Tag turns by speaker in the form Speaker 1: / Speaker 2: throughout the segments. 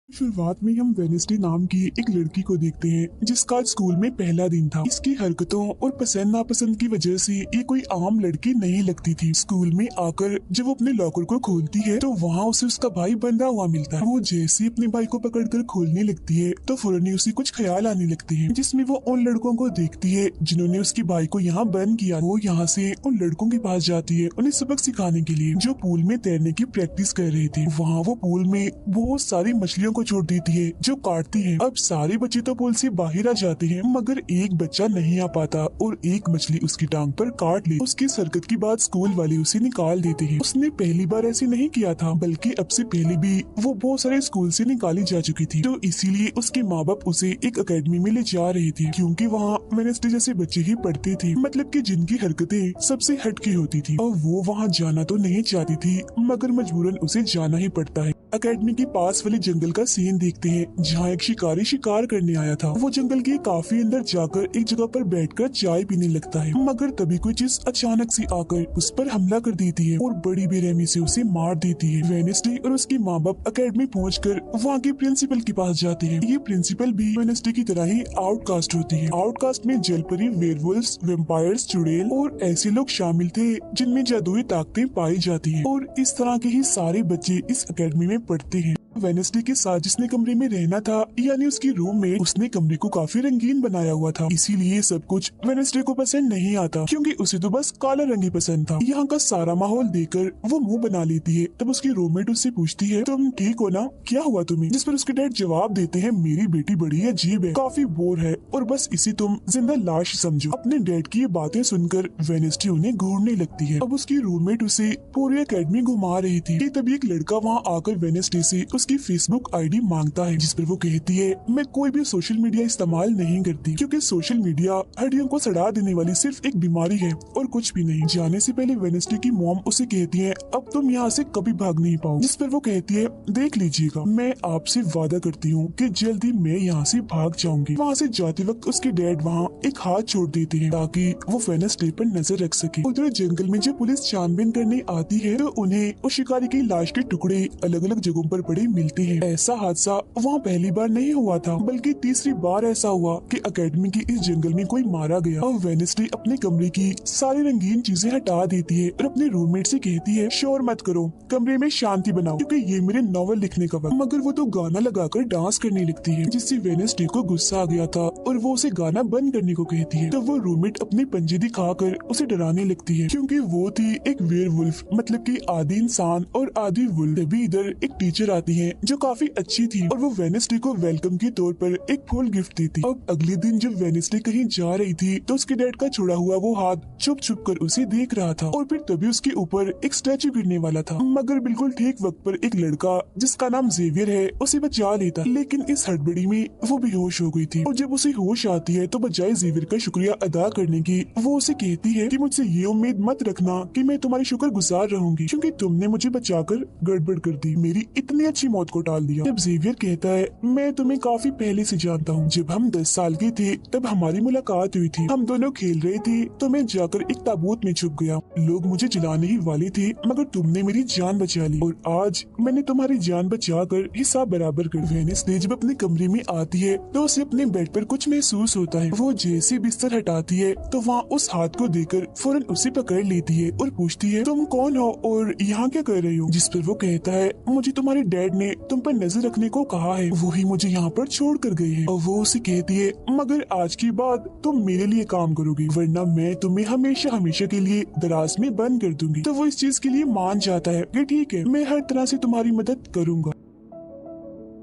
Speaker 1: शुरुआत में हम वेनेसडे नाम की एक लड़की को देखते हैं जिसका आज स्कूल में पहला दिन था। इसकी हरकतों और पसंद नापसंद की वजह से ये कोई आम लड़की नहीं लगती थी। स्कूल में आकर जब वो अपने लॉकर को खोलती है तो वहाँ उसे उसका भाई बंधा हुआ मिलता है। वो जैसे ही अपने भाई को पकड़कर खोलने लगती है तो फौरन ही उसे कुछ ख्याल आने लगते हैं, जिसमें वो उन लड़कों को देखती है जिन्होंने उसके भाई को यहाँ बंद किया। वो यहाँ से उन लड़कों के पास जाती है उन्हें सबक सिखाने के लिए, जो पूल में तैरने की प्रैक्टिस कर रहे थे। वहाँ वो पूल में बहुत सारी मछलियों को छोड़ देती है जो काटती है। अब सारे बच्चे तो पूल से बाहर आ जाते हैं मगर एक बच्चा नहीं आ पाता और एक मछली उसकी टांग पर काट ली। उसकी हरकत की बाद स्कूल वाले उसे निकाल देते हैं। उसने पहली बार ऐसे नहीं किया था, बल्कि अब से पहले भी वो बहुत सारे स्कूल से निकाली जा चुकी थी। तो इसीलिए उसके माँ बाप उसे एक अकेडमी में ले जा रहे थे, क्योंकि वहाँ वेडनेसडे जैसे बच्चे ही पढ़ते थे, मतलब कि जिनकी हरकतें सबसे हटके होती थी। और वो वहाँ जाना तो नहीं चाहती थी मगर मजबूरन उसे जाना ही पड़ता है। अकेडमी के पास वाले जंगल का सीन देखते हैं जहाँ एक शिकारी शिकार करने आया था। वो जंगल के काफी अंदर जाकर एक जगह पर बैठकर चाय पीने लगता है, मगर तभी कोई चीज अचानक से आकर उस पर हमला कर देती है और बड़ी बेरहमी से उसे मार देती है। वेडनेसडे और उसके माँ बाप अकेडमी पहुंचकर वहाँ के प्रिंसिपल के पास जाते हैं। ये प्रिंसिपल भी वेडनेसडे की तरह ही आउटकास्ट होती है। आउटकास्ट में जलपरी, वेयरवुल्व्स, वैम्पायर्स, चुड़ैल और ऐसे लोग शामिल थे जिनमें जादुई ताकतें पाई जाती है। और इस तरह के ही सारे बच्चे इस अकेडमी में पढ़ते हैं। वेडनेसडे के साथ जिसने कमरे में रहना था, यानी उसकी रूम में, उसने कमरे को काफी रंगीन बनाया हुआ था। इसीलिए सब कुछ वेडनेसडे को पसंद नहीं आता, क्योंकि उसे तो बस काला रंग ही पसंद था। यहाँ का सारा माहौल देखकर वो मुंह बना लेती है। तब उसकी रूममेट उससे पूछती है, तुम ठीक हो ना, क्या हुआ तुम्हें? जिस पर उसके डैड जवाब देते हैं, मेरी बेटी बड़ी अजीब है, काफी बोर है और बस इसे तुम जिंदा लाश समझो। अपने डैड की ये बातें सुनकर वेडनेसडे उन्हें घूरने लगती है। अब उसकी रूममेट उसे पूरी अकेडमी घुमा रही थी कि तभी एक लड़का वहाँ आकर वेडनेसडे से उसकी फेसबुक आईडी मांगता है, जिस पर वो कहती है, मैं कोई भी सोशल मीडिया इस्तेमाल नहीं करती, क्योंकि सोशल मीडिया हड्डियों को सड़ा देने वाली सिर्फ एक बीमारी है और कुछ भी नहीं। जाने से पहले वेडनेसडे की मॉम उसे कहती है, अब तुम यहाँ से कभी भाग नहीं पाओ। जिस पर वो कहती है, देख लीजिएगा, मैं आपसे वादा करती हूँ कि जल्दी मैं यहाँ से भाग जाऊंगी। वहाँ से जाते वक्त उसके डैड वहाँ एक हाथ छोड़ देते हैं ताकि वो वेडनेसडे पर नजर रख सके। उधर जंगल में जब पुलिस छानबीन करने आती है तो उन्हें उस शिकारी की लाश के टुकड़े अलग अलग जगहों पर पड़े मिलते हैं। ऐसा हादसा वहाँ पहली बार नहीं हुआ था, बल्कि तीसरी बार ऐसा हुआ कि अकेडमी के इस जंगल में कोई मारा गया। और वेडनेसडे अपने कमरे की सारी रंगीन चीजें हटा देती है और अपने रूममेट से कहती है, शोर मत करो, कमरे में शांति बनाओ, क्योंकि ये मेरे नॉवल लिखने का वक्त। मगर वो तो गाना लगाकर डांस करने लगती है, जिससे वेडनेसडे को गुस्सा आ गया था और वो उसे गाना बंद करने को कहती है। तो वो रूममेट अपने पंजे दिखाकर उसे डराने लगती है, क्योंकि वो थी एक वेयरवुल्फ, मतलब कि आधी इंसान और आधी वुल्फ। तभी इधर एक टीचर आती है जो काफी अच्छी थी और वो वेडनेसडे को वेलकम के तौर पर एक फूल गिफ्ट देती। अब अगले दिन जब वेडनेसडे कहीं जा रही थी तो उसके डैड का छोड़ा हुआ वो हाथ छुप छुप कर उसे देख रहा था और फिर तभी उसके ऊपर एक स्टैचू गिरने वाला था, मगर बिल्कुल ठीक वक्त पर एक लड़का जिसका नाम जेवियर है उसे बचा लेता। लेकिन इस हड़बड़ी में वो बेहोश हो गई थी और जब उसे होश आती है तो बजाय जेवियर का शुक्रिया अदा करने की वो उसे कहती है कि मुझसे ये उम्मीद मत रखना कि मैं तुम्हारी शुक्रगुजार रहूंगी, क्योंकि तुमने मुझे बचाकर गड़बड़ कर दी, मेरी इतनी अच्छी मौत को टाल दिया। जब जेवियर कहता है, मैं तुम्हें काफी पहले से जानता हूँ, जब हम 10 साल के थे तब हमारी मुलाकात हुई थी, हम दोनों खेल रहे थे तो मैं जाकर एक ताबूत में छुप गया, लोग मुझे जलाने ही वाले थे मगर तुमने मेरी जान बचा ली और आज मैंने तुम्हारी जान बचाकर हिसाब बराबर कर। वेडनेसडे जब अपने कमरे में आती है तो उसे अपने बेड पर कुछ महसूस होता है। वो जैसे बिस्तर हटाती है तो वहाँ उस हाथ को देखकर फौरन उसे पकड़ लेती है और पूछती है, तुम कौन हो और यहाँ क्या कर रही हो? जिस पर वो कहता है, मुझे तुम्हारे डैड ने तुम पर नजर रखने को कहा है, वो ही मुझे यहाँ पर छोड़ कर गए हैं। और वो उसे कहती है, मगर आज के बाद तुम मेरे लिए काम करोगी, वरना मैं तुम्हें हमेशा हमेशा के लिए दराज में बंद कर दूंगी। तो वो इस चीज के लिए मान जाता है कि ठीक है, मैं हर तरह से तुम्हारी मदद करूंगा।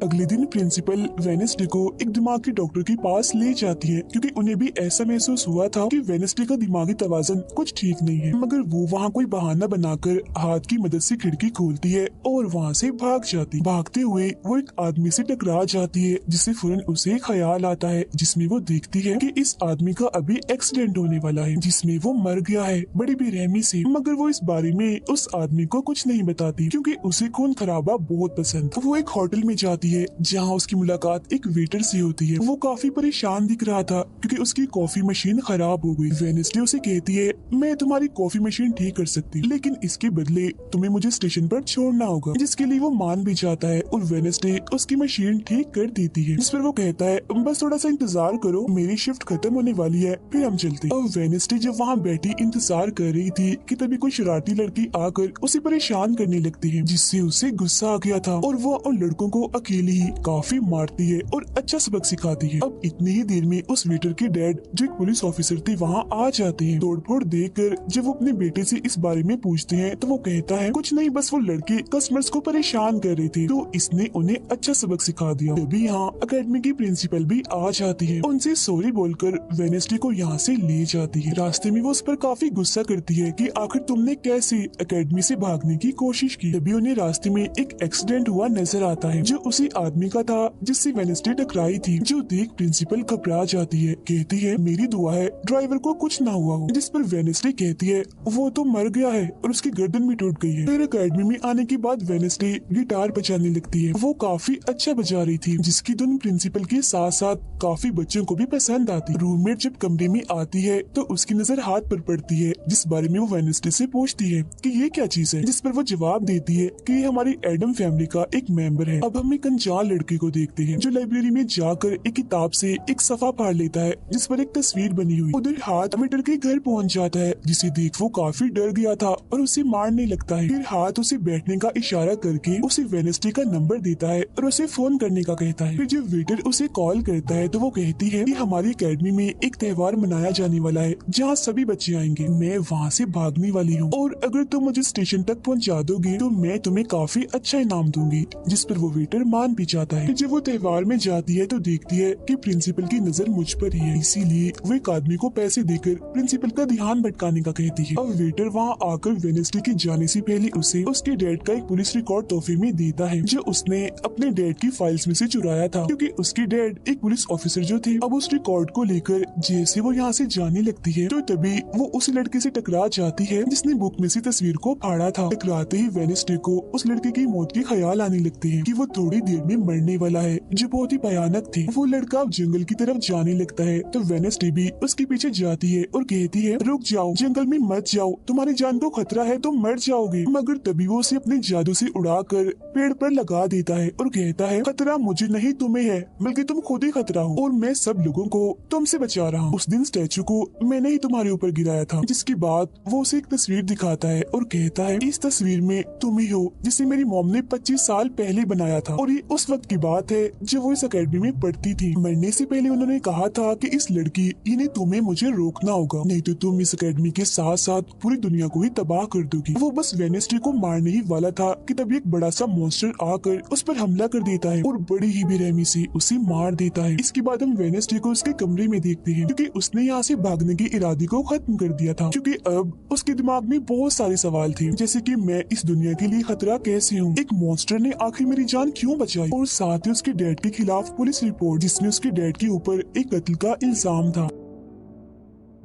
Speaker 1: अगले दिन प्रिंसिपल वेडनेसडे को एक दिमागी डॉक्टर के पास ले जाती है, क्योंकि उन्हें भी ऐसा महसूस हुआ था कि वेडनेसडे का दिमागी तवाज़ुन कुछ ठीक नहीं है। मगर वो वहाँ कोई बहाना बनाकर हाथ की मदद से खिड़की खोलती है और वहाँ से भाग जाती। भागते हुए वो एक आदमी से टकरा जाती है, जिससे फौरन उसे ख्याल आता है, जिसमें वो देखती है कि इस आदमी का अभी एक्सीडेंट होने वाला है, जिसमें वो मर गया है बड़ी बेरहमी से। मगर वो इस बारे में उस आदमी को कुछ नहीं बताती, क्योंकि उसे खून खराबा बहुत पसंद। वो एक होटल में जाती जाती है जहाँ उसकी मुलाकात एक वेटर से होती है। वो काफी परेशान दिख रहा था क्योंकि उसकी कॉफी मशीन खराब हो गई। वेनेसडे उसे कहती है, मैं तुम्हारी कॉफी मशीन ठीक कर सकती, लेकिन इसके बदले तुम्हें मुझे स्टेशन पर छोड़ना होगा, जिसके लिए वो मान भी जाता है और वेनेसडे उसकी मशीन ठीक कर देती है। जिस पर वो कहता है, बस थोड़ा सा इंतजार करो, मेरी शिफ्ट खत्म होने वाली है, फिर हम चलते। और वेनेसडे जब वहाँ बैठी इंतजार कर रही थी कि तभी कोई शरारती लड़की आकर उसे परेशान करने लगती है, जिससे उसे गुस्सा आ गया था और वो उन लड़कों को अकेली ही काफी मारती है और अच्छा सबक सिखाती है। अब इतनी ही देर में उस वेटर के डैड, जो एक पुलिस ऑफिसर थे, वहाँ आ जाते हैं। तोड़फोड़ देखकर जब वो अपने बेटे से इस बारे में पूछते हैं तो वो कहता है, कुछ नहीं, बस वो लड़के कस्टमर्स को परेशान कर रहे थे, तो इसने उन्हें अच्छा सबक सिखा दिया। तभी यहाँ अकेडमी की प्रिंसिपल भी आ जाती है, उनसे सॉरी बोलकर वेनेसडे को यहाँ से ले जाती है। रास्ते में वो उस पर काफी गुस्सा करती है कि आखिर तुमने कैसे अकेडमी से भागने की कोशिश की। तभी उन्हें रास्ते में एक एक्सीडेंट हुआ नजर आता है, जो उसी आदमी का था जिससे वेनेसडे टकराई थी, जो देख प्रिंसिपल घबरा जाती है। कहती है, मेरी दुआ है ड्राइवर को कुछ ना हुआ हो। जिस पर वेनेसडे कहती है, वो तो मर गया है और उसकी गर्दन भी टूट गई है। फिर अकेडमी में आने के बाद वेनेसडे गिटार बजाने लगती है। वो काफी अच्छा बजा रही थी, जिसकी धुन प्रिंसिपल के साथ साथ काफी बच्चों को भी पसंद आती। रूममेट जब कमरे में आती है तो उसकी नजर हाथ पर पड़ती है, जिस बारे में वो वेनेसडे से पूछती है कि ये क्या चीज है, जिस पर वो जवाब देती है कि ये हमारी एडम फैमिली का एक मेंबर है। अब हम एक अनजान लड़के को देखते हैं जो लाइब्रेरी में जाकर एक किताब से एक सफा फाड़ लेता है, जिस पर एक तस्वीर बनी हुई। उधर हाथ वेटर के घर पहुंच जाता है, जिसे देख वो काफी डर गया था और उसे मारने लगता है। फिर हाथ उसे बैठने का इशारा करके उसे वेनेसडे का नंबर देता है और उसे फोन करने का कहता है। फिर जब वेटर उसे कॉल करता है तो वो कहती है कि हमारी अकेडमी में एक त्योहार मनाया जाने वाला है जहाँ सभी बच्चे आएंगे, मैं वहाँ से भागने वाली हूँ और अगर तुम मुझे स्टेशन तक पहुँचा दोगे तो मैं तुम्हें काफी अच्छा इनाम दूंगी। जिस पर वो वेटर मान भी जाता है। जब वो त्योहार में जाती है तो देखती है कि प्रिंसिपल की नजर मुझ पर ही है, इसीलिए वो एक आदमी को पैसे देकर प्रिंसिपल का ध्यान भटकाने का कहती है। अब वेटर वहाँ आकर वेनेसडे के जाने से पहले उसे उसके डैड का एक पुलिस रिकॉर्ड तोहफे में देता है, जो उसने अपने डैड की फाइल्स में से चुराया था, क्योंकि उसके डैड एक पुलिस ऑफिसर जो थे। अब उस रिकॉर्ड को लेकर जैसे वो यहाँ से जाने लगती है तो तभी वो उस लड़के से टकरा जाती है जिसने बुक में से तस्वीर को फाड़ा था। टकराते ही वेनेसडे को उस लड़के की मौत के ख्याल आने लगते हैं कि वो थोड़ी देर में मरने वाला है, जो बहुत ही भयानक थी। वो लड़का अब जंगल की तरफ जाने लगता है तो वेनेसडे भी उसके पीछे जाती है और कहती है, रुक जाओ, जंगल में मत जाओ, तुम्हारी जान को खतरा है, तुम मर जाओगे। मगर तभी वो उसे अपने जादू से उड़ाकर पेड़ पर लगा देता है और कहता है, खतरा मुझे नहीं तुम्हें है, बल्कि तुम खुद ही खतरा हो और मैं सब लोगों को तुमसे बचा रहा हूँ। उस दिन स्टैचू को मैंने ही तुम्हारे ऊपर गिराया था। जिसके बाद वो उसे एक तस्वीर दिखाता है और कहता है, इस तस्वीर में तुम ही हो जिसे मेरी मॉम ने 25 साल पहले बनाया था और ये उस वक्त की बात है जब वो इस अकेडमी में पढ़ती थी। मरने से पहले उन्होंने कहा था कि इस लड़की इन्हें तुम्हें मुझे रोकना होगा, नहीं तो तुम इस अकेडमी के साथ साथ पूरी दुनिया को ही तबाह कर दोगी। वो बस वेनेसडे को मारने ही वाला था कि तभी एक बड़ा सा मॉन्स्टर आकर उस पर हमला कर देता है और बड़ी ही बेरहमी से उसे मार देता है। इसके बाद हम वेनेसडे को उसके कमरे में देखते हैं, क्योंकि उसने यहाँ से भागने के इरादे को खत्म कर दिया था, क्योंकि अब उसके दिमाग में बहुत सारे सवाल थे, जैसे कि मैं इस दुनिया के लिए खतरा कैसे हूँ, एक मॉन्स्टर ने आखिर मेरी जान क्यों बचाई, और साथ ही उसके डैड के खिलाफ पुलिस रिपोर्ट जिसमें उसके डैड के ऊपर एक कत्ल का इल्जाम था।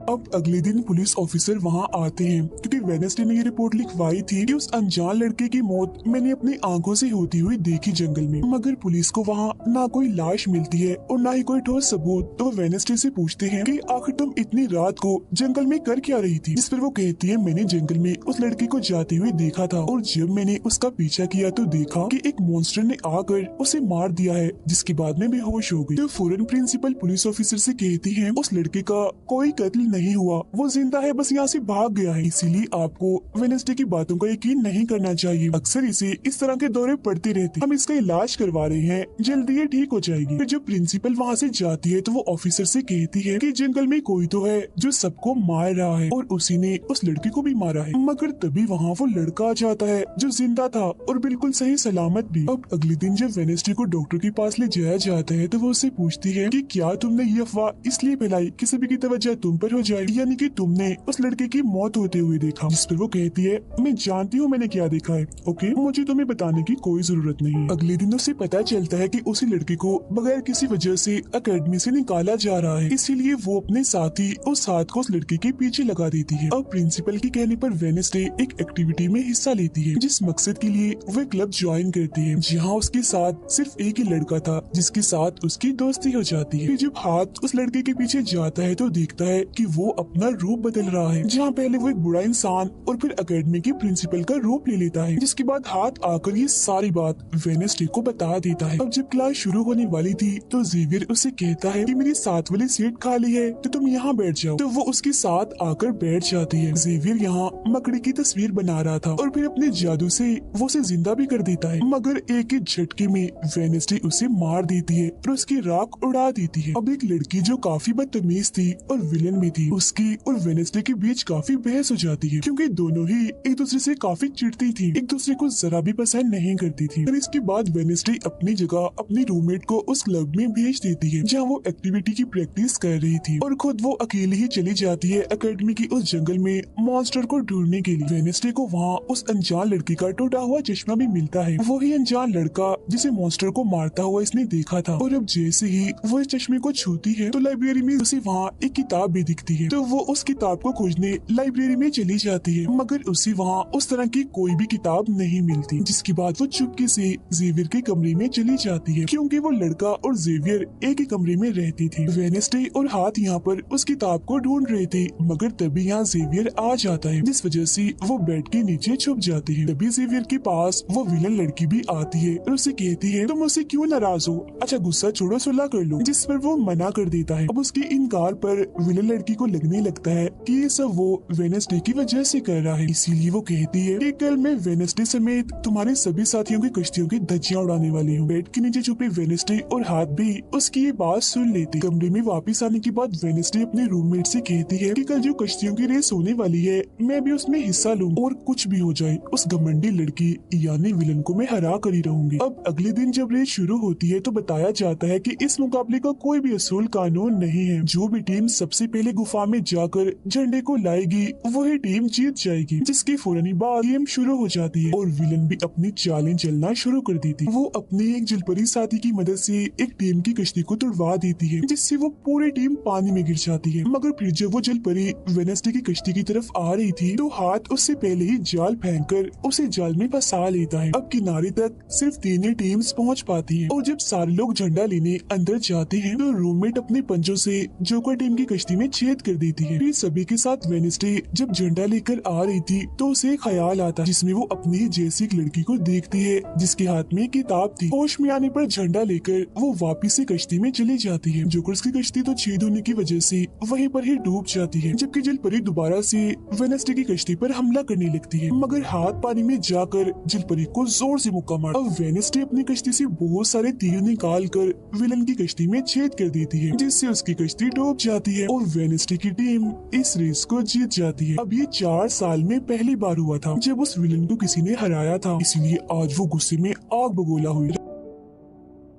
Speaker 1: अब अगले दिन पुलिस ऑफिसर वहाँ आते हैं, क्योंकि वेनेसडे ने ये रिपोर्ट लिखवाई थी कि उस अनजान लड़के की मौत मैंने अपनी आंखों से होती हुई देखी जंगल में। मगर पुलिस को वहाँ ना कोई लाश मिलती है और ना ही कोई ठोस सबूत। तो वो वेनेसडे से पूछते हैं कि आखिर तुम इतनी रात को जंगल में कर क्या रही थी, जिस पर वो कहती है, मैंने जंगल में उस लड़के को जाते हुए देखा था और जब मैंने उसका पीछा किया तो देखा कि एक मॉन्स्टर ने आकर उसे मार दिया है, जिसके बाद में बेहोश हो गई। तो फौरन प्रिंसिपल पुलिस ऑफिसर से कहती है, उस लड़के का कोई कत्ल नहीं हुआ, वो जिंदा है, बस यहाँ से भाग गया है, इसीलिए आपको वेनेसडे की बातों का यकीन नहीं करना चाहिए। अक्सर इसे इस तरह के दौरे पड़ते रहते, हम इसका इलाज करवा रहे हैं, जल्दी ये ठीक हो जाएगी। फिर जब प्रिंसिपल वहाँ से जाती है तो वो ऑफिसर से कहती है कि जंगल में कोई तो है जो सबको मार रहा है और उसी ने उस लड़की को भी मारा है। मगर तभी वहाँ वो लड़का आ जाता है जो जिंदा था और बिल्कुल सही सलामत भी। अब अगले दिन जब वेनेसडे को डॉक्टर के पास ले जाया जाता है तो वो उससे पूछती है कि क्या तुमने ये अफवाह इसलिए फैलाई कि सभी की तवज्जो तुम पर हो जाए, यानी कि तुमने उस लड़के की मौत होते हुए देखा। जिस पर वो कहती है, मैं जानती हूँ मैंने क्या देखा है, ओके, मुझे तुम्हें बताने की कोई जरूरत नहीं है। अगले दिन उसे पता चलता है कि उसी लड़के को बगैर किसी वजह से एकेडमी से निकाला जा रहा है, इसीलिए वो अपने साथी और साथ को उस लड़के के पीछे लगा देती है। अब प्रिंसिपल के कहने पर वेडनेसडे एक एक्टिविटी में हिस्सा लेती है, जिस मकसद के लिए वो क्लब ज्वाइन करती है, जहाँ उसके साथ सिर्फ एक ही लड़का था जिसके साथ उसकी दोस्ती हो जाती है। फिर जब हाथ उस लड़के के पीछे जाता है तो देखता है कि वो अपना रूप बदल रहा है, जहाँ पहले वो एक बुरा इंसान और फिर एकेडमी के प्रिंसिपल का रूप ले लेता है। जिसके बाद हाथ आकर ये सारी बात वेडनेसडे को बता देता है। अब जब क्लास शुरू होने वाली थी तो जेवियर उसे कहता है कि मेरी साथ वाली सीट खाली है तो तुम यहाँ बैठ जाओ, तो वो उसके साथ आकर बैठ जाती है। जेवियर यहाँ मकड़ी की तस्वीर बना रहा था और फिर अपने जादू से वो उसे जिंदा भी कर देता है, मगर एक ही झटके में वेडनेसडे उसे मार देती है और उसकी राख उड़ा देती है। अब एक लड़की जो काफी बदतमीज थी और विलन भी थी, उसकी और वेडनेसडे के बीच काफी बहस हो जाती है, क्योंकि दोनों ही एक दूसरे से काफी चिढ़ती थी, एक दूसरे को जरा भी पसंद नहीं करती थी। और इसके बाद वेडनेसडे अपनी जगह अपनी रूममेट को उस क्लब में भेज देती है जहाँ वो एक्टिविटी की प्रैक्टिस कर रही थी, और खुद वो अकेली ही चली जाती है एकेडमी की उस जंगल में मॉन्स्टर को ढूंढने के लिए। वेडनेसडे को वहाँ उस अनजान लड़की का टूटा हुआ चश्मा भी मिलता है, वही अनजान लड़का जिसे मॉन्स्टर को मारता हुआ इसने देखा था। और अब जैसे ही वो इस चश्मे को छूती है तो लाइब्रेरी में उसे वहाँ एक किताब भी दिखती है, तो वो उस किताब को खोजने लाइब्रेरी में चली जाती है, मगर उसे वहाँ उस तरह की कोई भी किताब नहीं मिलती। जिसके बाद वो चुपके से जेवियर के कमरे में चली जाती है, क्योंकि वो लड़का और जेवियर एक ही कमरे में रहती थी। वेडनेसडे और हाथ यहाँ पर उस किताब को ढूंढ रहे थे, मगर तभी यहाँ जेवियर आ जाता है, जिस वजह से वो बेड के नीचे छुप जाती है। तभी जेवियर के पास वो विलन लड़की भी आती है और उसे कहती है, तुम मुझसे क्यों नाराज हो, अच्छा गुस्सा छोड़ो, सुलह कर लो। जिस पर वो मना कर देता है। अब उसके इनकार पर विलन लड़की को लगने लगता है कि ये सब वो वेडनेसडे की वजह से कर रहा है, इसीलिए वो कहती है कि कल मैं वेडनेसडे समेत तुम्हारे सभी साथियों की कश्तियों की धज्जियां उड़ाने वाली हूँ। बेड के नीचे छुपे वेडनेसडे और हाथ भी उसकी ये बात सुन लेती। कमरे में वापस आने के बाद वेडनेसडे अपने रूममेट से कहती है कि कल जो कश्तियों की रेस होने वाली है मैं भी उसमें हिस्सा लूँ, और कुछ भी हो जाए उस घमंडी लड़की यानी विलन को मैं हरा कर ही रहूंगी। अब अगले दिन जब रेस शुरू होती है तो बताया जाता है कि इस मुकाबले का कोई भी असूल कानून नहीं है, जो भी टीम सबसे पहले गुफा में जाकर झंडे को लाएगी वही टीम जीत जाएगी। जिसके फौरन बाद गेम शुरू हो जाती है और विलन भी अपनी चालें चलना शुरू कर देती। वो अपने एक जलपरी साथी की मदद से एक टीम की कश्ती को तुड़वा देती है, जिससे वो पूरी टीम पानी में गिर जाती है। मगर फिर जब वो जलपरी वेडनेसडे की कश्ती की तरफ आ रही थी तो हाथ उससे पहले ही जाल फेंककर उसे जाल में फंसा लेता है। अब किनारे तक सिर्फ 3 ही टीम्स पहुंच पाती हैं, और जब सारे लोग झंडा लेने अंदर जाते हैं तो रूममेट अपने पंजों से जोकर टीम की कश्ती में छेद कर देती है। फिर सभी के साथ वेडनेसडे जब झंडा लेकर आ रही थी तो उसे ख्याल आता है, जिसमें वो अपनी ही जैसी एक लड़की को देखती है जिसके हाथ में किताब थी। होश में आने पर झंडा लेकर वो वापिस से कश्ती में चली जाती है। जोकर्स की कश्ती तो छेद होने की वजह से वहीं पर ही डूब जाती है, जबकि जलपरी दोबारा से वेडनेसडे की कश्ती पर हमला करने लगती है, मगर हाथ पानी में जाकर जलपरी को जोर से मुक्का मार। अब वेडनेसडे अपनी कश्ती से बहुत सारे तीर निकाल कर विलन की कश्ती में छेद कर देती है, जिससे उसकी कश्ती डूब जाती है और वेडनेसडे की टीम इस रेस को जीत जाती है। अब ये 4 साल में पहली बार हुआ था जब उस विलन को किसी ने हराया था, इसीलिए आज वो गुस्से में आग बगोला हुई।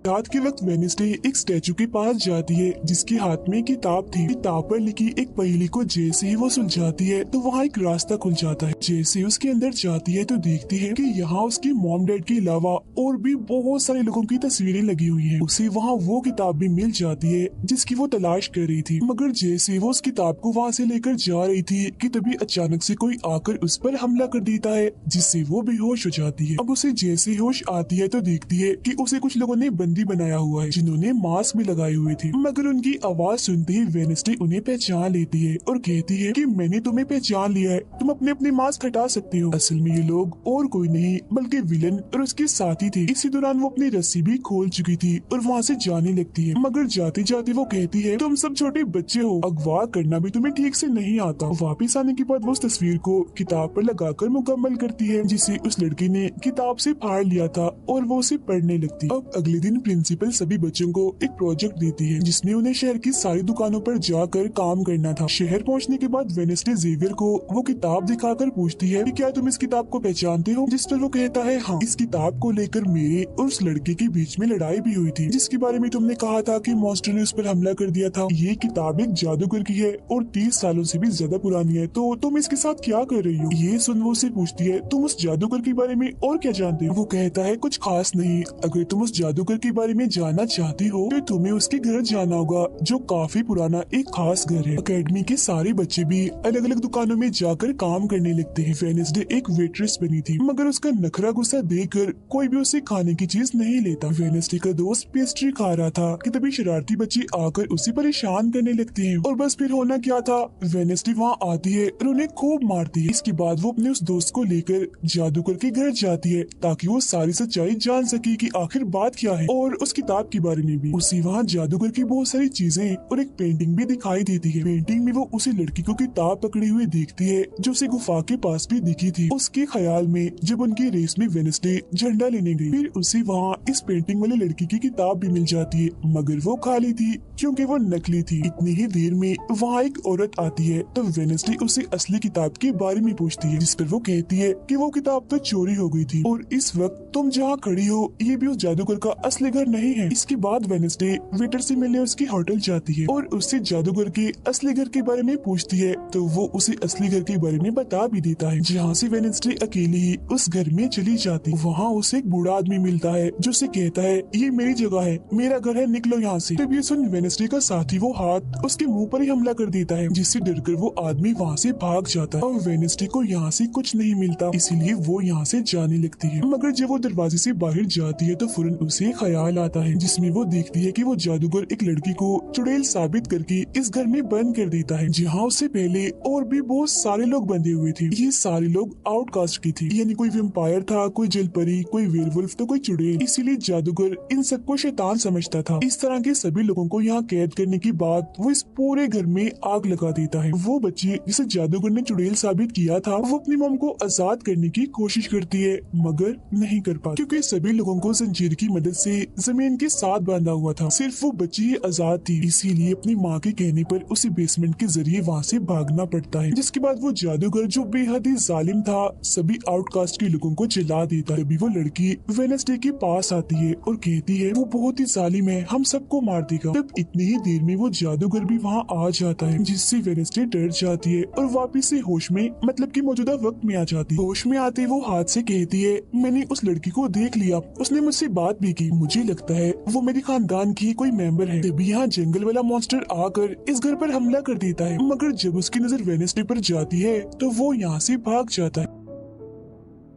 Speaker 1: रात के वक्त वेडनेसडे एक स्टैचू के पास जाती है जिसके हाथ में किताब थी। किताब पर लिखी एक पहेली को जैसे ही वो सुलझाती है तो वहाँ एक रास्ता खुल जाता है। जैसे उसके अंदर जाती है तो देखती है कि यहाँ उसके मॉम डैड के अलावा और भी बहुत सारे लोगों की तस्वीरें लगी हुई हैं। उसे वहाँ वो किताब भी मिल जाती है जिसकी वो तलाश कर रही थी, मगर जैसे वो उस किताब को वहाँ से लेकर जा रही थी कि तभी अचानक से कोई आकर उस पर हमला कर देता है, जिससे वो बेहोश हो जाती है। अब उसे जैसे होश आती है तो देखती है कि उसे कुछ लोगों ने बंदी बनाया हुआ है, जिन्होंने मास्क भी लगाए हुए थे, मगर उनकी आवाज सुनते ही वेडनेसडे उन्हें पहचान लेती है और कहती है कि मैंने तुम्हें पहचान लिया है, तुम अपने अपने मास्क हटा सकते हो। असल में ये लोग और कोई नहीं बल्कि विलन और उसके साथी थे। इसी दौरान वो अपनी रस्सी भी खोल चुकी थी और वहाँ से जाने लगती है, मगर जाते जाते वो कहती है तुम सब छोटे बच्चे हो, अगवा करना भी तुम्हें ठीक से नहीं आता। वापिस आने के बाद वो उस तस्वीर को किताब पर लगाकर मुकम्मल करती है जिसे उस लड़की ने किताब से फाड़ लिया था और वो उसे पढ़ने लगती। अब अगले दिन प्रिंसिपल सभी बच्चों को एक प्रोजेक्ट देती है जिसमें उन्हें शहर की सारी दुकानों पर जाकर काम करना था। शहर पहुंचने के बाद वेडनेसडे जेवियर को वो किताब दिखाकर पूछती है कि क्या तुम इस किताब को पहचानते हो, जिस पर वो कहता है हाँ। इस किताब को लेकर मेरे और उस लड़के के बीच में लड़ाई भी हुई थी जिसके बारे में तुमने कहा था कि मॉन्स्टर ने उस पर हमला कर दिया था। ये किताब एक जादूगर की है और 30 सालों से भी ज्यादा पुरानी है, तो तुम इसके साथ क्या कर रही हो। ये सुन वो उसे पूछती है तुम उस जादूगर के बारे में और क्या जानते हो। वो कहता है कुछ खास नहीं, अगर तुम उस जादूगर के बारे में जानना चाहती हो तो तुम्हें उसके घर जाना होगा जो काफी पुराना एक खास घर है। अकेडमी के सारे बच्चे भी अलग अलग दुकानों में जाकर काम करने लगते हैं। वेडनेसडे एक वेट्रेस बनी थी मगर उसका नखरा गुस्सा देखकर कोई भी उसे खाने की चीज नहीं लेता। वेडनेसडे का दोस्त पेस्ट्री खा रहा था कि तभी शरारती बच्चे आकर उसे परेशान करने लगते हैं और बस फिर होना क्या था, वेडनेसडे वहाँ आती है और उन्हें खूब मारती है। इसके बाद वो अपने उस दोस्त को लेकर जादूगर के घर जाती है ताकि वो सारी सच्चाई जान सके कि आखिर बात क्या है और उस किताब के बारे में भी। उसी वहाँ जादूगर की बहुत सारी चीजें और एक पेंटिंग भी दिखाई देती है। पेंटिंग में वो उसी लड़की को किताब पकड़ी हुई देखती है जो उसे गुफा के पास भी दिखी थी। उसके ख्याल में जब उनकी रेस में वेडनेसडे झंडा लेने गई, फिर उसे वहाँ इस पेंटिंग वाली लड़की की किताब भी मिल जाती है मगर वो खाली थी क्योंकि वो नकली थी। इतनी ही देर में वहाँ एक औरत आती है तो वेडनेसडे उसे असली किताब के बारे में पूछती है जिस पर वो कहती है कि वो किताब तो चोरी हो गई थी और इस वक्त तुम जहाँ खड़ी हो ये भी उस जादूगर का असली घर नहीं है। इसके बाद वेडनेसडे वेटर से मिलने उसकी होटल जाती है और उससे जादूगर के असली घर के बारे में पूछती है तो वो उसे असली घर के बारे में बता भी देता है। जहाँ से वेडनेसडे अकेली ही उस घर में चली जाती, वहाँ उसे एक बूढ़ा आदमी मिलता है जो उसे कहता है ये मेरी जगह है, मेरा घर है, निकलो यहाँ से। तब ये सुन वेडनेसडे का साथी वो हाथ उसके मुंह पर ही हमला कर देता है जिससे डरकर वो आदमी वहाँ से भाग जाता है और वेडनेसडे को यहाँ से कुछ नहीं मिलता इसीलिए वो यहाँ से जाने लगती है। मगर जब वो दरवाजे से बाहर जाती है तो फौरन उसे ख्याल आता है जिसमें वो देखती है कि वो जादूगर एक लड़की को चुड़ैल साबित करके इस घर में बंद कर देता है जहाँ उससे पहले और भी बहुत सारे लोग बंधे हुए थे। ये सारे लोग आउटकास्ट की थी, यानी कोई वेम्पायर था, कोई जलपरी, कोई वेयरवुल्फ तो कोई चुड़ैल। इसीलिए जादूगर इन सबको शैतान समझता था। इस तरह के सभी लोगों को यहाँ कैद करने के बाद वो इस पूरे घर में आग लगा देता है। वो बच्ची जिसे जादूगर ने चुड़ैल साबित किया था वो अपनी मॉम को आजाद करने की कोशिश करती है मगर नहीं कर पाती क्योंकि सभी लोगों को जंजीर की मदद से जमीन के साथ बांधा हुआ था। सिर्फ वो बच्ची ही आजाद थी, इसीलिए अपनी माँ के कहने पर उसे बेसमेंट के जरिए वहाँ से भागना पड़ता है। जिसके बाद वो जादूगर जो बेहद ही जालिम था सभी आउटकास्ट के लोगों को जला देता है। तभी वो लड़की वेडनेसडे के पास आती है और कहती है वो बहुत ही जालिम है, हम सबको मार देगा। तब इतनी ही देर में वो जादूगर भी वहाँ आ जाता है जिससे वेडनेसडे डर जाती है और वापिस से होश में मतलब कि मौजूदा वक्त में आ जाती है। होश में आते वो हाथ से कहती है मैंने उस लड़की को देख लिया, उसने मुझसे बात भी की, मुझे लगता है वो मेरे खानदान की कोई मेंबर है। तभी यहाँ जंगल वाला मॉन्स्टर आकर इस घर पर हमला कर देता है मगर जब उसकी नजर वेडनेसडे पर जाती है तो वो यहाँ से भाग जाता है।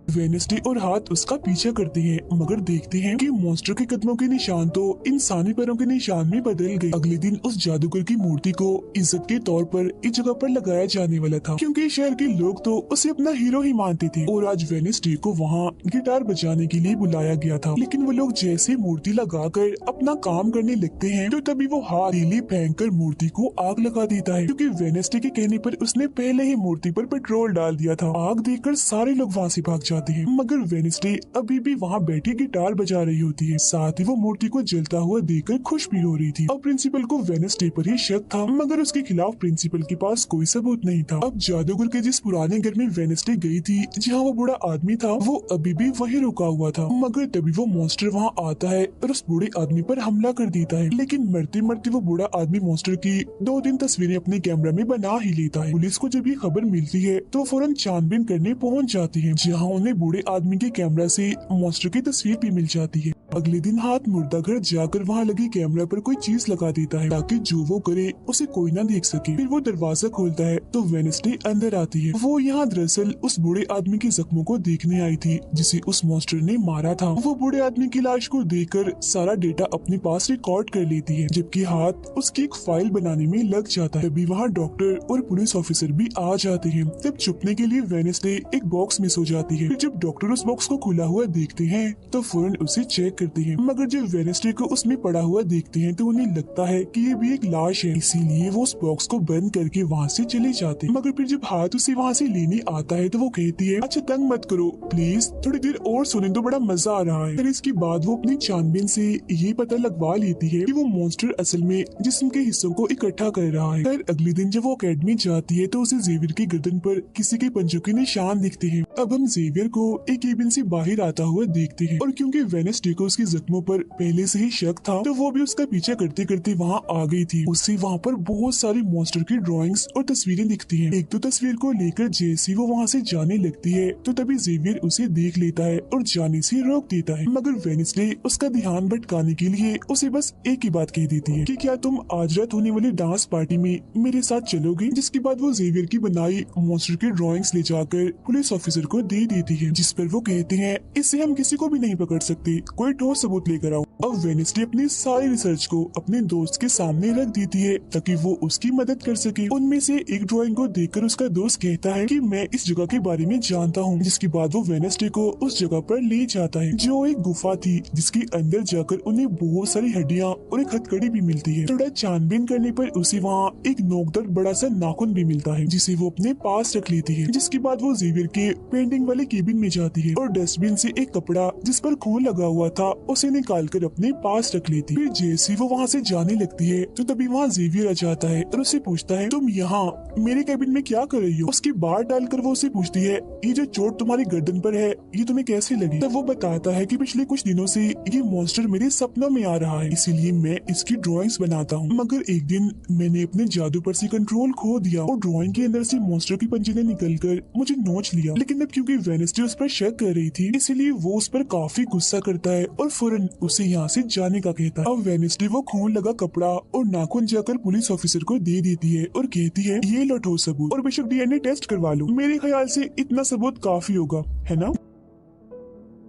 Speaker 1: वेडनेसडे और हाथ उसका पीछा करते हैं मगर देखते हैं कि मॉन्स्टर के कदमों के निशान तो इंसानी पैरों के निशान में बदल गए। अगले दिन उस जादूगर की मूर्ति को इज्जत के तौर पर इस जगह पर लगाया जाने वाला था क्योंकि शहर के लोग तो उसे अपना हीरो ही मानते थे और आज वेडनेसडे को वहाँ गिटार बजाने के लिए बुलाया गया था। लेकिन वो लोग जैसे मूर्ति लगाकर अपना काम करने लगते हैं तो तभी वो हाथ तीली फेंक कर मूर्ति को आग लगा देता है क्योंकि वेडनेसडे के कहने पर उसने पहले ही मूर्ति पर पेट्रोल डाल दिया था। आग देखकर सारे लोग वहाँ से भाग जाते हैं मगर वेडनेसडे अभी भी वहाँ बैठी गिटार बजा रही होती है। साथ ही वो मूर्ति को जलता हुआ देखकर खुश भी हो रही थी। अब प्रिंसिपल को वेडनेसडे पर ही शक था मगर उसके खिलाफ प्रिंसिपल के पास कोई सबूत नहीं था। अब जादूगर के जिस पुराने घर में वेडनेसडे गई थी जहाँ वो बूढ़ा आदमी था वो अभी भी वहीं रुका हुआ था मगर तभी वो मॉन्स्टर वहाँ आता है और उस बूढ़े आदमी पर हमला कर देता है। लेकिन मरते मरते वो बूढ़ा आदमी मॉन्स्टर की 2-3 तस्वीरें अपने कैमरा में बना ही लेता है। पुलिस को जब ये खबर मिलती है तो फौरन छानबीन करने पहुँच जाती है जहाँ उन्हें बूढ़े आदमी के कैमरा से मॉन्स्टर की तस्वीर भी मिल जाती है। अगले दिन हाथ मुर्दा घर जाकर वहाँ लगी कैमरा पर कोई चीज लगा देता है ताकि जो वो करे उसे कोई ना देख सके। फिर वो दरवाजा खोलता है तो वेडनेसडे अंदर आती है। वो यहाँ दरअसल उस बूढ़े आदमी के जख्मों को देखने आई थी जिसे उस मॉन्स्टर ने मारा था। वो बूढ़े आदमी की लाश को देखकर सारा डेटा अपने पास रिकॉर्ड कर लेती है जबकि हाथ उसकी एक फाइल बनाने में लग जाता है। तभी वहाँ डॉक्टर और पुलिस ऑफिसर भी आ जाते हैं। तब छुपने के लिए वेडनेसडे एक बॉक्स मिस हो जाती है। फिर जब डॉक्टर उस बॉक्स को खुला हुआ देखते हैं तो फौरन उसे चेक करते हैं, मगर जब वेडनेसडे को उसमें पड़ा हुआ देखते हैं तो उन्हें लगता है कि ये भी एक लाश है, इसीलिए वो उस बॉक्स को बंद करके वहाँ से चले जाते हैं। मगर फिर जब हाथ उसे वहाँ से लेने आता है तो वो कहती है, अच्छा तंग मत करो प्लीज, थोड़ी देर और सुने तो बड़ा मजा आ रहा है। फिर इसके बाद वो अपनी छानबीन से ये पता लगवा लेती है कि वो मॉन्स्टर असल में जिस्म के हिस्सों को इकट्ठा कर रहा है। फिर अगले दिन जब वो अकेडमी जाती है तो उसे जेवियर की गर्दन पर किसी के पंजों के निशान दिखते हैं। अब हम जेवियर को एक केबिन से बाहर आता हुआ देखते हैं और क्योंकि वेडनेसडे को उसके जख्मों पर पहले से ही शक था तो वो भी उसका पीछा करते करते वहाँ आ गई थी। उससे वहाँ पर बहुत सारी मॉन्स्टर की ड्राइंग्स और तस्वीरें दिखती हैं। एक तो तस्वीर को लेकर जैसे वो वहाँ से जाने लगती है तो तभी जेवियर उसे देख लेता है और जाने से रोक देता है, मगर वेडनेसडे उसका ध्यान भटकाने के लिए उसे बस एक ही बात कह देती है कि क्या तुम आज रात होने वाली डांस पार्टी में मेरे साथ चलोगे। जिसके बाद वो जेवियर की बनाई मॉन्स्टर की ड्राइंग्स ले जाकर पुलिस ऑफिसर को दे देती है, जिस पर वो कहते हैं इससे हम किसी को भी नहीं पकड़ सकते, कोई ठोस सबूत लेकर आओ। अब वेडनेसडे अपनी सारी रिसर्च को अपने दोस्त के सामने रख देती है ताकि वो उसकी मदद कर सके। उनमें से एक ड्राइंग को देखकर उसका दोस्त कहता है कि मैं इस जगह के बारे में जानता हूँ। जिसके बाद वो वेडनेसडे को उस जगह पर ले जाता है जो एक गुफा थी, जिसके अंदर जाकर उन्हें बहुत सारी हड्डियाँ और एक हथकड़ी भी मिलती है। थोड़ा छानबीन करने पर उसे वहाँ एक नोकदार बड़ा सा नाखून भी मिलता है, जिसे वो अपने पास रख लेती है। जिसके बाद वो जेवियर के पेंटिंग वाले केबिन में जाती है और डस्टबिन से एक कपड़ा जिस पर खून लगा हुआ था उसे निकाल कर अपने पास रख लेती है। फिर जैसे वो वहाँ से जाने लगती है तो तभी वहाँ जेवियर आ जाता है और उसे पूछता है, तुम यहाँ मेरे केबिन में क्या कर रही हो। उसकी बात डालकर वो उसे पूछती है, ये जो चोट तुम्हारी गर्दन पर है ये तुम्हें कैसे लगी। तब वो बताता है कि पिछले कुछ दिनों से ये मॉन्स्टर मेरे सपनों में आ रहा है, इसीलिए मैं इसकी ड्राइंग्स बनाता हूँ। मगर एक दिन मैंने अपने जादू पर से कंट्रोल खो दिया और ड्राइंग के अंदर से मॉन्स्टर की पंजे ने निकलकर मुझे नोच लिया। लेकिन अब क्योंकि वेडनेसडे उस पर शक कर रही थी इसलिए वो उस पर काफी गुस्सा करता है और फौरन उसे यहाँ से जाने का कहता है। अब वेडनेसडे वो खून लगा कपड़ा और नाखून जाकर पुलिस ऑफिसर को दे देती है और कहती है, ये लो ठोस सबूत और बेशक डीएनए टेस्ट करवा लो, मेरे ख्याल से इतना सबूत काफी होगा, है ना।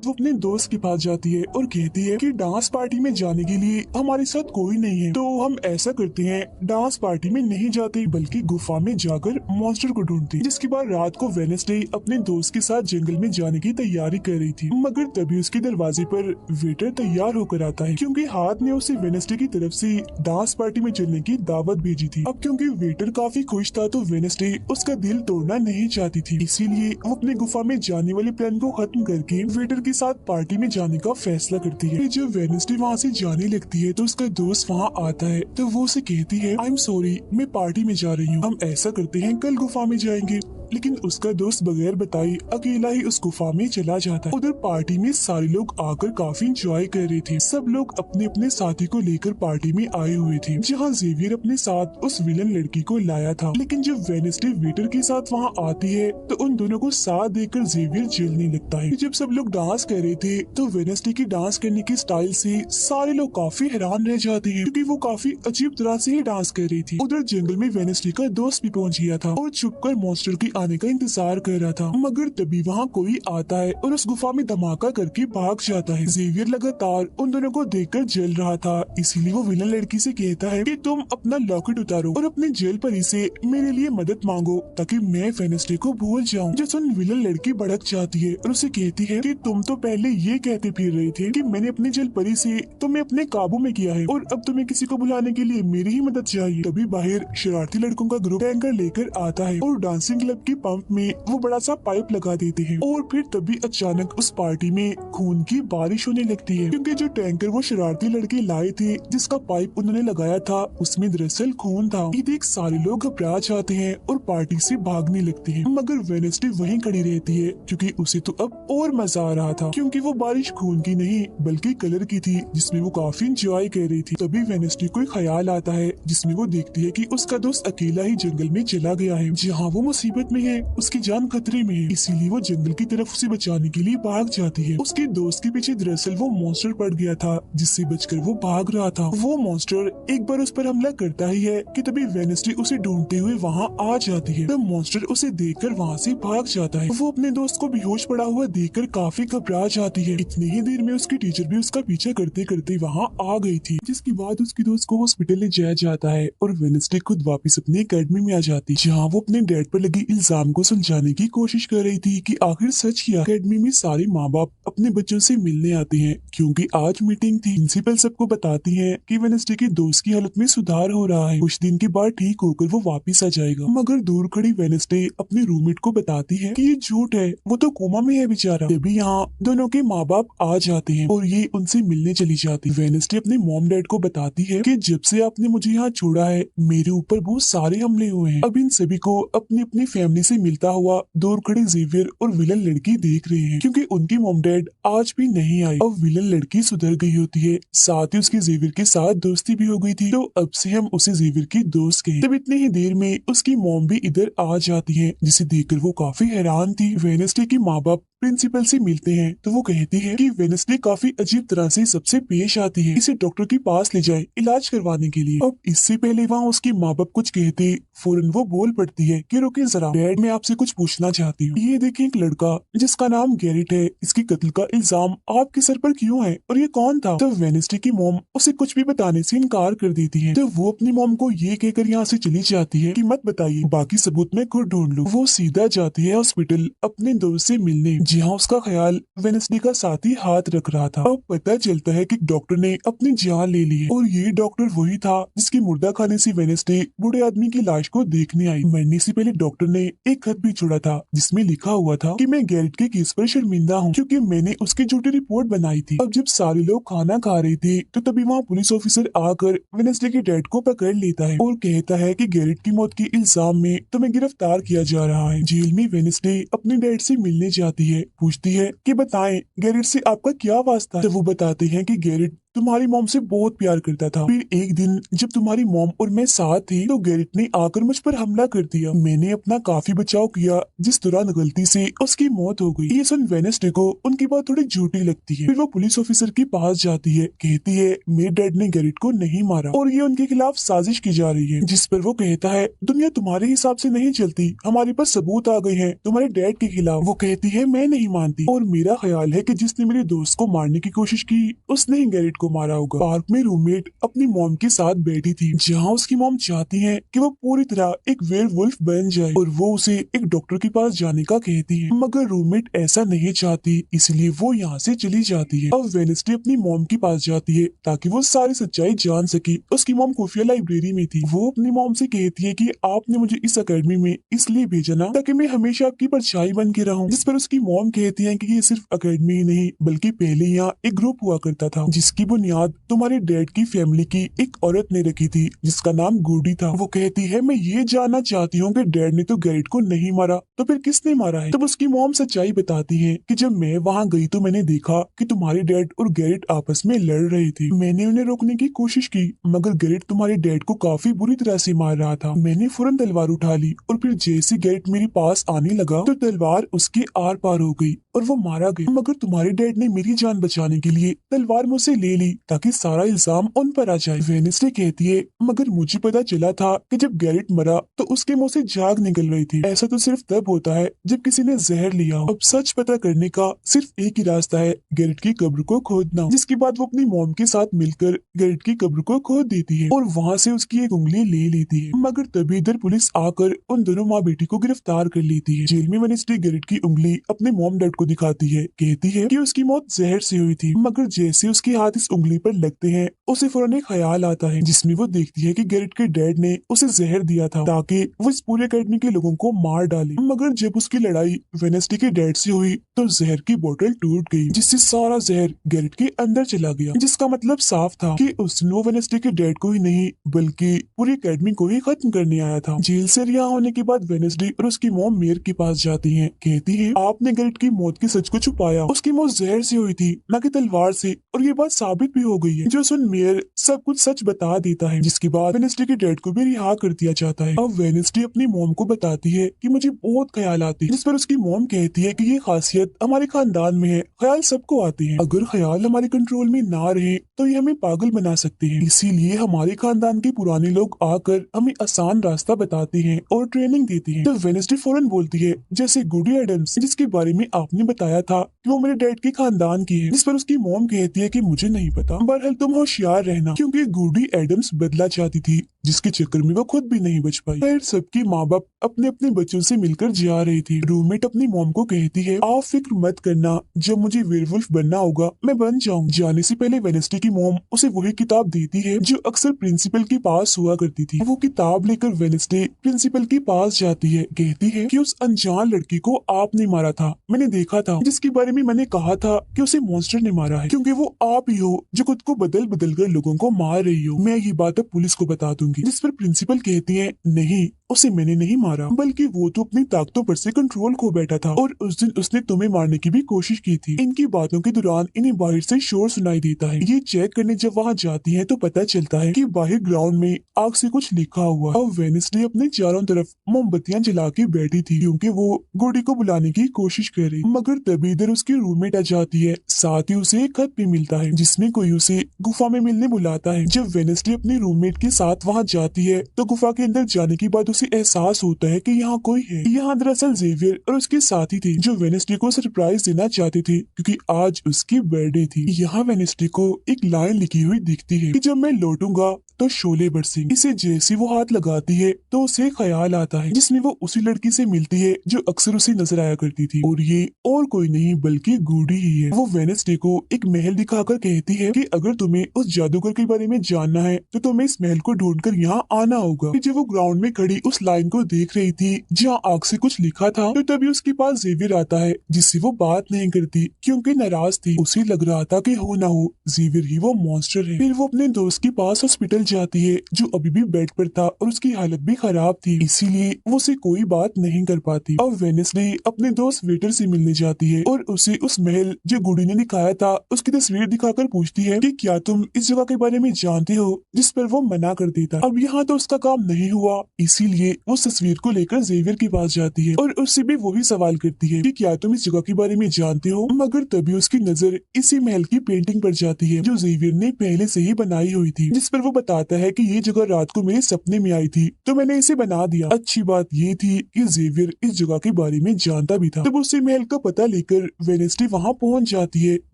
Speaker 1: वो अपने दोस्त के पास जाती है और कहती है कि डांस पार्टी में जाने के लिए हमारे साथ कोई नहीं है, तो हम ऐसा करते हैं डांस पार्टी में नहीं जाते बल्कि गुफा में जाकर मॉन्स्टर को ढूंढते हैं। जिसके बाद रात को वेडनेसडे अपने दोस्त के साथ जंगल में जाने की तैयारी कर रही थी, मगर तभी उसके दरवाजे पर वेटर तैयार होकर आता है क्योंकि हाथ ने उसे वेडनेसडे की तरफ से डांस पार्टी में चलने की दावत भेजी थी। अब क्योंकि वेटर काफी खुश था तो वेडनेसडे उसका दिल तोड़ना नहीं चाहती थी, इसीलिए वो अपने गुफा में जाने वाले प्लान को खत्म करके वेटर के साथ पार्टी में जाने का फैसला करती है। जब वेडनेसडे वहाँ से जाने लगती है तो उसका दोस्त वहाँ आता है तो वो उसे कहती है, आई एम सॉरी मैं पार्टी में जा रही हूँ, हम ऐसा करते हैं कल गुफा में जाएंगे। लेकिन उसका दोस्त बगैर बताई अकेला ही उस गुफा में चला जाता है। उधर पार्टी में सारे लोग आकर काफी एंजॉय कर रहे थे। सब लोग अपने अपने साथी को लेकर पार्टी में आए हुए थे, जहाँ जेवियर अपने साथ उस विलन लड़की को लाया था। लेकिन जब वेडनेसडे वेटर के साथ वहाँ आती है तो उन दोनों को साथ देखकर जेवियर जलने लगता है। जब सब लोग डांस कर रहे थे तो वेडनेसडे की डांस करने की स्टाइल से सारे लोग काफी हैरान रह जाते हैं क्योंकि वो काफी अजीब तरह से ही डांस कर रही थी। उधर जंगल में वेडनेसडे का दोस्त भी पहुँच गया था और छुपकर मॉन्स्टर की आने का इंतजार कर रहा था, मगर तभी वहाँ कोई आता है और उस गुफा में धमाका करके भाग जाता है। जेवियर लगातार उन दोनों को देखकर जल रहा था, इसीलिए वो विलन लड़की से कहता है कि तुम अपना लॉकेट उतारो और अपने जेल परी से मेरे लिए मदद मांगो ताकि मैं वेडनेसडे को भूल जाऊं। जो सुन विलन लड़की भड़क जाती है और उसे कहती है कि तुम तो पहले ये कहते फिर रहे थे कि मैंने अपने जेल परी से तुम्हें अपने काबू में किया है और अब तुम्हें किसी को बुलाने के लिए मेरी ही मदद चाहिए। तभी बाहर शरारती लड़कों का ग्रुप टैंकर लेकर आता है और डांसिंग क्लब की पंप में वो बड़ा सा पाइप लगा देते हैं और फिर तभी अचानक उस पार्टी में खून की बारिश होने लगती है क्योंकि जो टैंकर वो शरारती लड़के लाए थे जिसका पाइप उन्होंने लगाया था उसमें दरअसल खून था। ये देख सारे लोग घबरा जाते हैं और पार्टी से भागने लगते हैं, मगर वेडनेसडे वहीं खड़ी रहती है क्योंकि उसे तो अब और मजा आ रहा था क्योंकि वो बारिश खून की नहीं बल्कि कलर की थी जिसमें वो काफी इंजॉय कर रही थी। तभी वेडनेसडे को एक ख्याल आता है जिसमें वो देखती है कि उसका दोस्त अकेला ही जंगल में चला गया है जहाँ वो मुसीबत में है, उसकी जान खतरे में है, इसीलिए वो जंगल की तरफ उसे बचाने के लिए भाग जाती है। उसके दोस्त के पीछे दरअसल वो मॉन्स्टर पड़ गया था जिससे बचकर वो भाग रहा था। वो मॉन्स्टर एक बार उस पर हमला करता ही है कि तभी वेडनेसडे उसे ढूंढते हुए वहाँ आ जाती है। तब मॉन्स्टर उसे देखकर वहाँ से भाग जाता है। वो अपने दोस्त को बेहोश पड़ा हुआ देखकर काफी घबरा जाती है। इतनी ही देर में उसकी टीचर भी उसका पीछा करते करते वहाँ आ गई थी, जिसके बाद उसकी दोस्त को हॉस्पिटल ले जाया जाता है और वेडनेसडे खुद वापस अपनी एकेडमी में आ जाती है जहाँ वो अपने डैड पर लगी इल्जाम को सुलझाने की कोशिश कर रही थी कि आखिर सच क्या। अकेडमी में सारे माँ बाप अपने बच्चों से मिलने आते हैं क्योंकि आज मीटिंग थी। प्रिंसिपल सबको बताती है कि वेडनेसडे की दोस्त की हालत में सुधार हो रहा है, कुछ दिन के बाद ठीक होकर वो वापिस आ जाएगा। मगर दूर खड़ी वेडनेसडे अपने रूममेट को बताती है कि ये झूठ है, वो तो कोमा में है बेचारा। तभी यहाँ दोनों के माँ बाप आ जाते हैं और ये उनसे मिलने चली जाती। वेडनेसडे अपने मॉम डैड को बताती है कि जब से आपने मुझे यहाँ छोड़ा है मेरे ऊपर बहुत सारे हमले हुए हैं। अब इन सभी को अपनी अपनी फैमिली से मिलता हुआ दूर खड़ी जेवियर और विलन लड़की देख रहे हैं क्योंकि उनकी मॉम डैड आज भी नहीं आई। अब विलन लड़की सुधर गई होती है, साथ ही उसकी जेवियर के साथ दोस्ती भी हो गई थी, तो अब से हम उसे जेवियर की दोस्त कहें। तब इतनी ही देर में उसकी मॉम भी इधर आ जाती है, जिसे देखकर वो काफी हैरान थी। वेडनेसडे की माँ बाप प्रिंसिपल से मिलते हैं तो वो कहती है कि वेडनेसडे काफी अजीब तरह से सबसे पेश आती है, इसे डॉक्टर के पास ले जाए इलाज करवाने के लिए। अब इससे पहले वहाँ उसकी माँ बाप कुछ कहते फौरन वो बोल पड़ती है कि रुकिए जरा डैड, मैं आपसे कुछ पूछना चाहती हूँ। ये देखिए एक लड़का जिसका नाम गैरेट है, इसकी कत्ल का इल्जाम आपके सर पर क्यों है और ये कौन था? तब वेडनेसडे की मॉम उसे कुछ भी बताने से इनकार कर देती है। तो वो अपनी मॉम को ये कहकर यहाँ से चली जाती है कि मत बताइए, बाकी सबूत मैं खुद ढूंढ लूँ। वो सीधा जाती है हॉस्पिटल अपने दोस्त से मिलने, जहाँ उसका ख्याल वेडनेसडे का साथी हाथ रख रहा था। अब पता चलता है कि डॉक्टर ने अपनी जान ले ली है और ये डॉक्टर वही था जिसकी मुर्दा खाने से वेडनेसडे बूढ़े आदमी की लाश को देखने आई। मरने से पहले डॉक्टर ने एक खत भी छोड़ा था जिसमें लिखा हुआ था कि मैं गैरेट के केस पर शर्मिंदा हूँ क्योंकि मैंने उसकी झूठी रिपोर्ट बनाई थी। अब जब सारे लोग खाना खा रहे थे तो तभी वहाँ पुलिस ऑफिसर आकर वेडनेसडे के डैड को पकड़ लेता है और कहता है कि गैरेट की मौत के इल्जाम में तुम्हें गिरफ्तार किया जा रहा है। जेल में वेडनेसडे अपने डैड से मिलने जाती है, पूछती है कि बताएं गैरेट से आपका क्या वास्ता। तो वो बताते हैं कि गैरेट तुम्हारी मॉम से बहुत प्यार करता था। फिर एक दिन जब तुम्हारी मॉम और मैं साथ थे तो गैरेट ने आकर मुझ पर हमला कर दिया। मैंने अपना काफी बचाव किया जिस दौरान गलती से उसकी मौत हो गई। ये सुन वेडनेसडे को उनकी बात थोड़ी झूठी लगती है। फिर वो पुलिस ऑफिसर के पास जाती है, कहती है मेरे डैड ने गैरेट को नहीं मारा और ये उनके खिलाफ साजिश की जा रही है। जिस पर वो कहता है दुनिया तुम्हारे हिसाब से नहीं चलती, हमारे पास सबूत आ गए हैं तुम्हारे डैड के खिलाफ। वो कहती है मैं नहीं मानती और मेरा ख्याल है कि जिसने मेरे दोस्त को मारने की कोशिश की उसने ही गैरेट को मारा होगा। पार्क में रूममेट अपनी मॉम के साथ बैठी थी, जहाँ उसकी मॉम चाहती है कि वो पूरी तरह एक वेयरवुल्फ बन जाए और वो उसे एक डॉक्टर के पास जाने का कहती है, मगर रूममेट ऐसा नहीं चाहती, इसलिए वो यहाँ से चली जाती है। अब वेडनेसडे अपनी मॉम के पास जाती है ताकि वो सारी सच्चाई जान सके। उसकी मॉम खुफिया लाइब्रेरी में थी। वो अपनी मॉम से कहती है कि आपने मुझे इस अकेडमी में इसलिए भेजा ना ताकि मैं हमेशा आपकी परछाई बन के रहूं। जिस पर उसकी मॉम कहती है कि ये सिर्फ अकेडमी ही नहीं बल्कि पहले यहाँ एक ग्रुप हुआ करता था जिसकी बुनियाद तुम्हारे डैड की फैमिली की एक औरत ने रखी थी जिसका नाम गुडी था। वो कहती है मैं ये जानना चाहती हूँ कि डैड ने तो गैरेट को नहीं मारा तो फिर किसने मारा है। तब उसकी मॉम सच्चाई बताती है कि जब मैं वहाँ गई तो मैंने देखा कि तुम्हारे डैड और गैरेट आपस में लड़ रहे थे। मैंने उन्हें रोकने की कोशिश की मगर गैरेट तुम्हारे डैड को काफी बुरी तरह से मार रहा था। मैंने फौरन तलवार उठा ली और फिर जैसे गैरेट मेरे पास आने लगा तो तलवार उसके आर पार हो गई और वो मारा गया। मगर तुम्हारे डैड ने मेरी जान बचाने के लिए तलवार मुझसे ले ली ताकि सारा इल्जाम उन पर आ जाए। वेडनेसडे कहती है मगर मुझे पता चला था कि जब गैरेट मरा तो उसके मुंह से झाग निकल रही थी। ऐसा तो सिर्फ तब होता है जब किसी ने जहर लिया हो। अब सच पता करने का सिर्फ एक ही रास्ता है, गैरेट की कब्र को खोदना। जिसके बाद वो अपनी मॉम के साथ मिलकर गैरेट की कब्र को खोद देती है और वहाँ से उसकी एक उंगली ले लेती है। मगर तभी इधर पुलिस आकर उन दोनों माँ बेटी को गिरफ्तार कर लेती है। जेल में वेडनेसडे गैरेट की उंगली अपने मॉम डैड को दिखाती है, कहती है कि उसकी मौत जहर से हुई थी। मगर जैसे उसके हाथ इस उंगली पर लगते हैं उसे फौरन एक ख्याल आता है जिसमें वो देखती है कि गैरेट के डैड ने उसे जहर दिया था ताकि वो इस पूरे अकेडमी के लोगों को मार डाले। मगर जब उसकी लड़ाई वेडनेसडे के डैड से हुई तो जहर की बोतल टूट गई जिससे सारा जहर गैरेट के अंदर चला गया, जिसका मतलब साफ था कि उसने वेडनेसडे के डैड को ही नहीं बल्कि पूरी अकेडमी को ही खत्म करने आया था। जेल से रिहा होने के बाद वेडनेसडे और उसकी मॉम मेयर के पास जाती है, कहती है आपने गैरेट की मौत के सच को छुपाया, उसकी मौत जहर से हुई थी न कि तलवार से और ये बात साबित भी हो गई है। जो सुन मेयर सब कुछ सच बता देता है जिसके बाद वेडनेसडे के डैड को भी रिहा कर दिया जाता है। अब वेडनेसडे अपनी मॉम को बताती है कि मुझे बहुत ख्याल आते हैं, जिस पर उसकी मॉम कहती है कि ये खासियत हमारे खानदान में है, ख्याल सबको आते हैं, अगर ख्याल हमारे कंट्रोल में ना रहे तो ये हमें पागल बना सकते हैं, इसीलिए हमारे खानदान के पुराने लोग आकर हमें आसान रास्ता बताते हैं और ट्रेनिंग देते हैं। तो वेडनेसडे फौरन बोलती है जैसे गुडी एडम्स जिसके बारे में आपने बताया था कि वो मेरे डैड के खानदान की है, जिस पर उसकी मॉम कहती है कि मुझे नहीं पता, बहरहाल तुम होशियार रहना क्योंकि गुडी एडम्स बदला चाहती थी जिसके चक्कर में वो खुद भी नहीं बच पाई। खैर सबके माँ बाप अपने अपने बच्चों से मिलकर जा रही थी। रूममेट अपनी मॉम को कहती है, आप फिक्र मत करना, जब मुझे वेयरवुल्फ बनना होगा मैं बन जाऊंगी। जाने से पहले वेडनेसडे की मॉम उसे वही किताब देती है जो अक्सर प्रिंसिपल के पास हुआ करती थी। वो किताब लेकर वेडनेसडे प्रिंसिपल के पास जाती है, कहती है कि उस अनजान लड़की को आपने मारा था, मैंने देखा था, जिसके बारे में मैंने कहा था कि उसे मॉन्स्टर ने मारा है, क्योंकि वो आप ही हो जो खुद को बदल बदल कर लोगों को मार रही हो। मैं ये बात अब पुलिस को बता दूंगी। जिस पर प्रिंसिपल कहती है, नहीं उसे मैंने नहीं मारा, बल्कि वो तो अपनी ताकतों पर से कंट्रोल खो बैठा था और उस दिन उसने तुम्हें मारने की भी कोशिश की थी। इनकी बातों के दौरान इन्हें बाहर से शोर सुनाई देता है। ये चेक करने जब वहाँ जाती है तो पता चलता है कि बाहर ग्राउंड में आग से कुछ लिखा हुआ। अब वेडनेसडे अपने चारों तरफ मोमबत्तियां जला के बैठी थी क्योंकि वो गुडी को बुलाने की कोशिश कर रही, मगर तभी इधर उसकी रूममेट आ जाती है। साथ ही उसे एक खत भी मिलता है जिसमें कोई उसे गुफा में मिलने बुलाता है। जब वेडनेसडे अपनी रूममेट के साथ वहाँ जाती है तो गुफा के अंदर जाने के बाद उसे एहसास होता है कि यहाँ कोई है। यहाँ दरअसल जेवियर और उसके साथी थे जो वेडनेसडे को सरप्राइज देना चाहते थे क्योंकि आज उसकी बर्थडे थी। यहाँ वेडनेसडे को एक लाइन लिखी हुई दिखती है कि जब मैं लौटूंगा तो शोले बरसेंगे। इसे जैसे वो हाथ लगाती है तो उसे ख्याल आता है जिसमें वो उसी लड़की से मिलती है जो अक्सर उसे नजर आया करती थी, और ये और कोई नहीं बल्कि गुडी ही है। वो वेडनेसडे को एक महल दिखाकर कहती है कि अगर तुम्हें उस जादूगर के बारे में जानना है तो तुम्हें इस महल को ढूंढकर यहाँ आना होगा। जब वो ग्राउंड में खड़ी उस लाइन को देख रही थी जहाँ आग से कुछ लिखा था तो तभी उसके पास जेवियर आता है जिससे वो बात नहीं करती क्योंकि नाराज थी। उसे लग रहा था कि हो ना हो जेवियर ही वो मॉन्स्टर है। फिर वो अपने दोस्त के पास हॉस्पिटल जाती है जो अभी भी बेड पर था और उसकी हालत भी खराब थी, इसीलिए वो उसे कोई बात नहीं कर पाती। अब वेडनेसडे अपने दोस्त वेटर से मिलने जाती है और उसे उस महल जो गुडी ने दिखाया था उसकी तस्वीर दिखाकर पूछती है कि क्या तुम इस जगह के बारे में जानते हो, जिस पर वो मना कर देता। अब यहाँ तो उसका काम नहीं हुआ, इसीलिए वो तस्वीर को लेकर जेवियर के पास जाती है और उससे भी वही सवाल करती है कि क्या तुम इस जगह के बारे में जानते हो, मगर तभी उसकी नजर इसी महल की पेंटिंग पर जाती है जो जेवियर ने पहले से ही बनाई हुई थी, जिस पर वो बताता है कि ये जगह रात को मेरे सपने में आई थी तो मैंने इसे बना दिया। अच्छी बात ये थी कि जेवियर इस जगह के बारे में जानता भी था। तब उसे महल का पता लेकर वेडनेसडे वहाँ पहुँच जाती है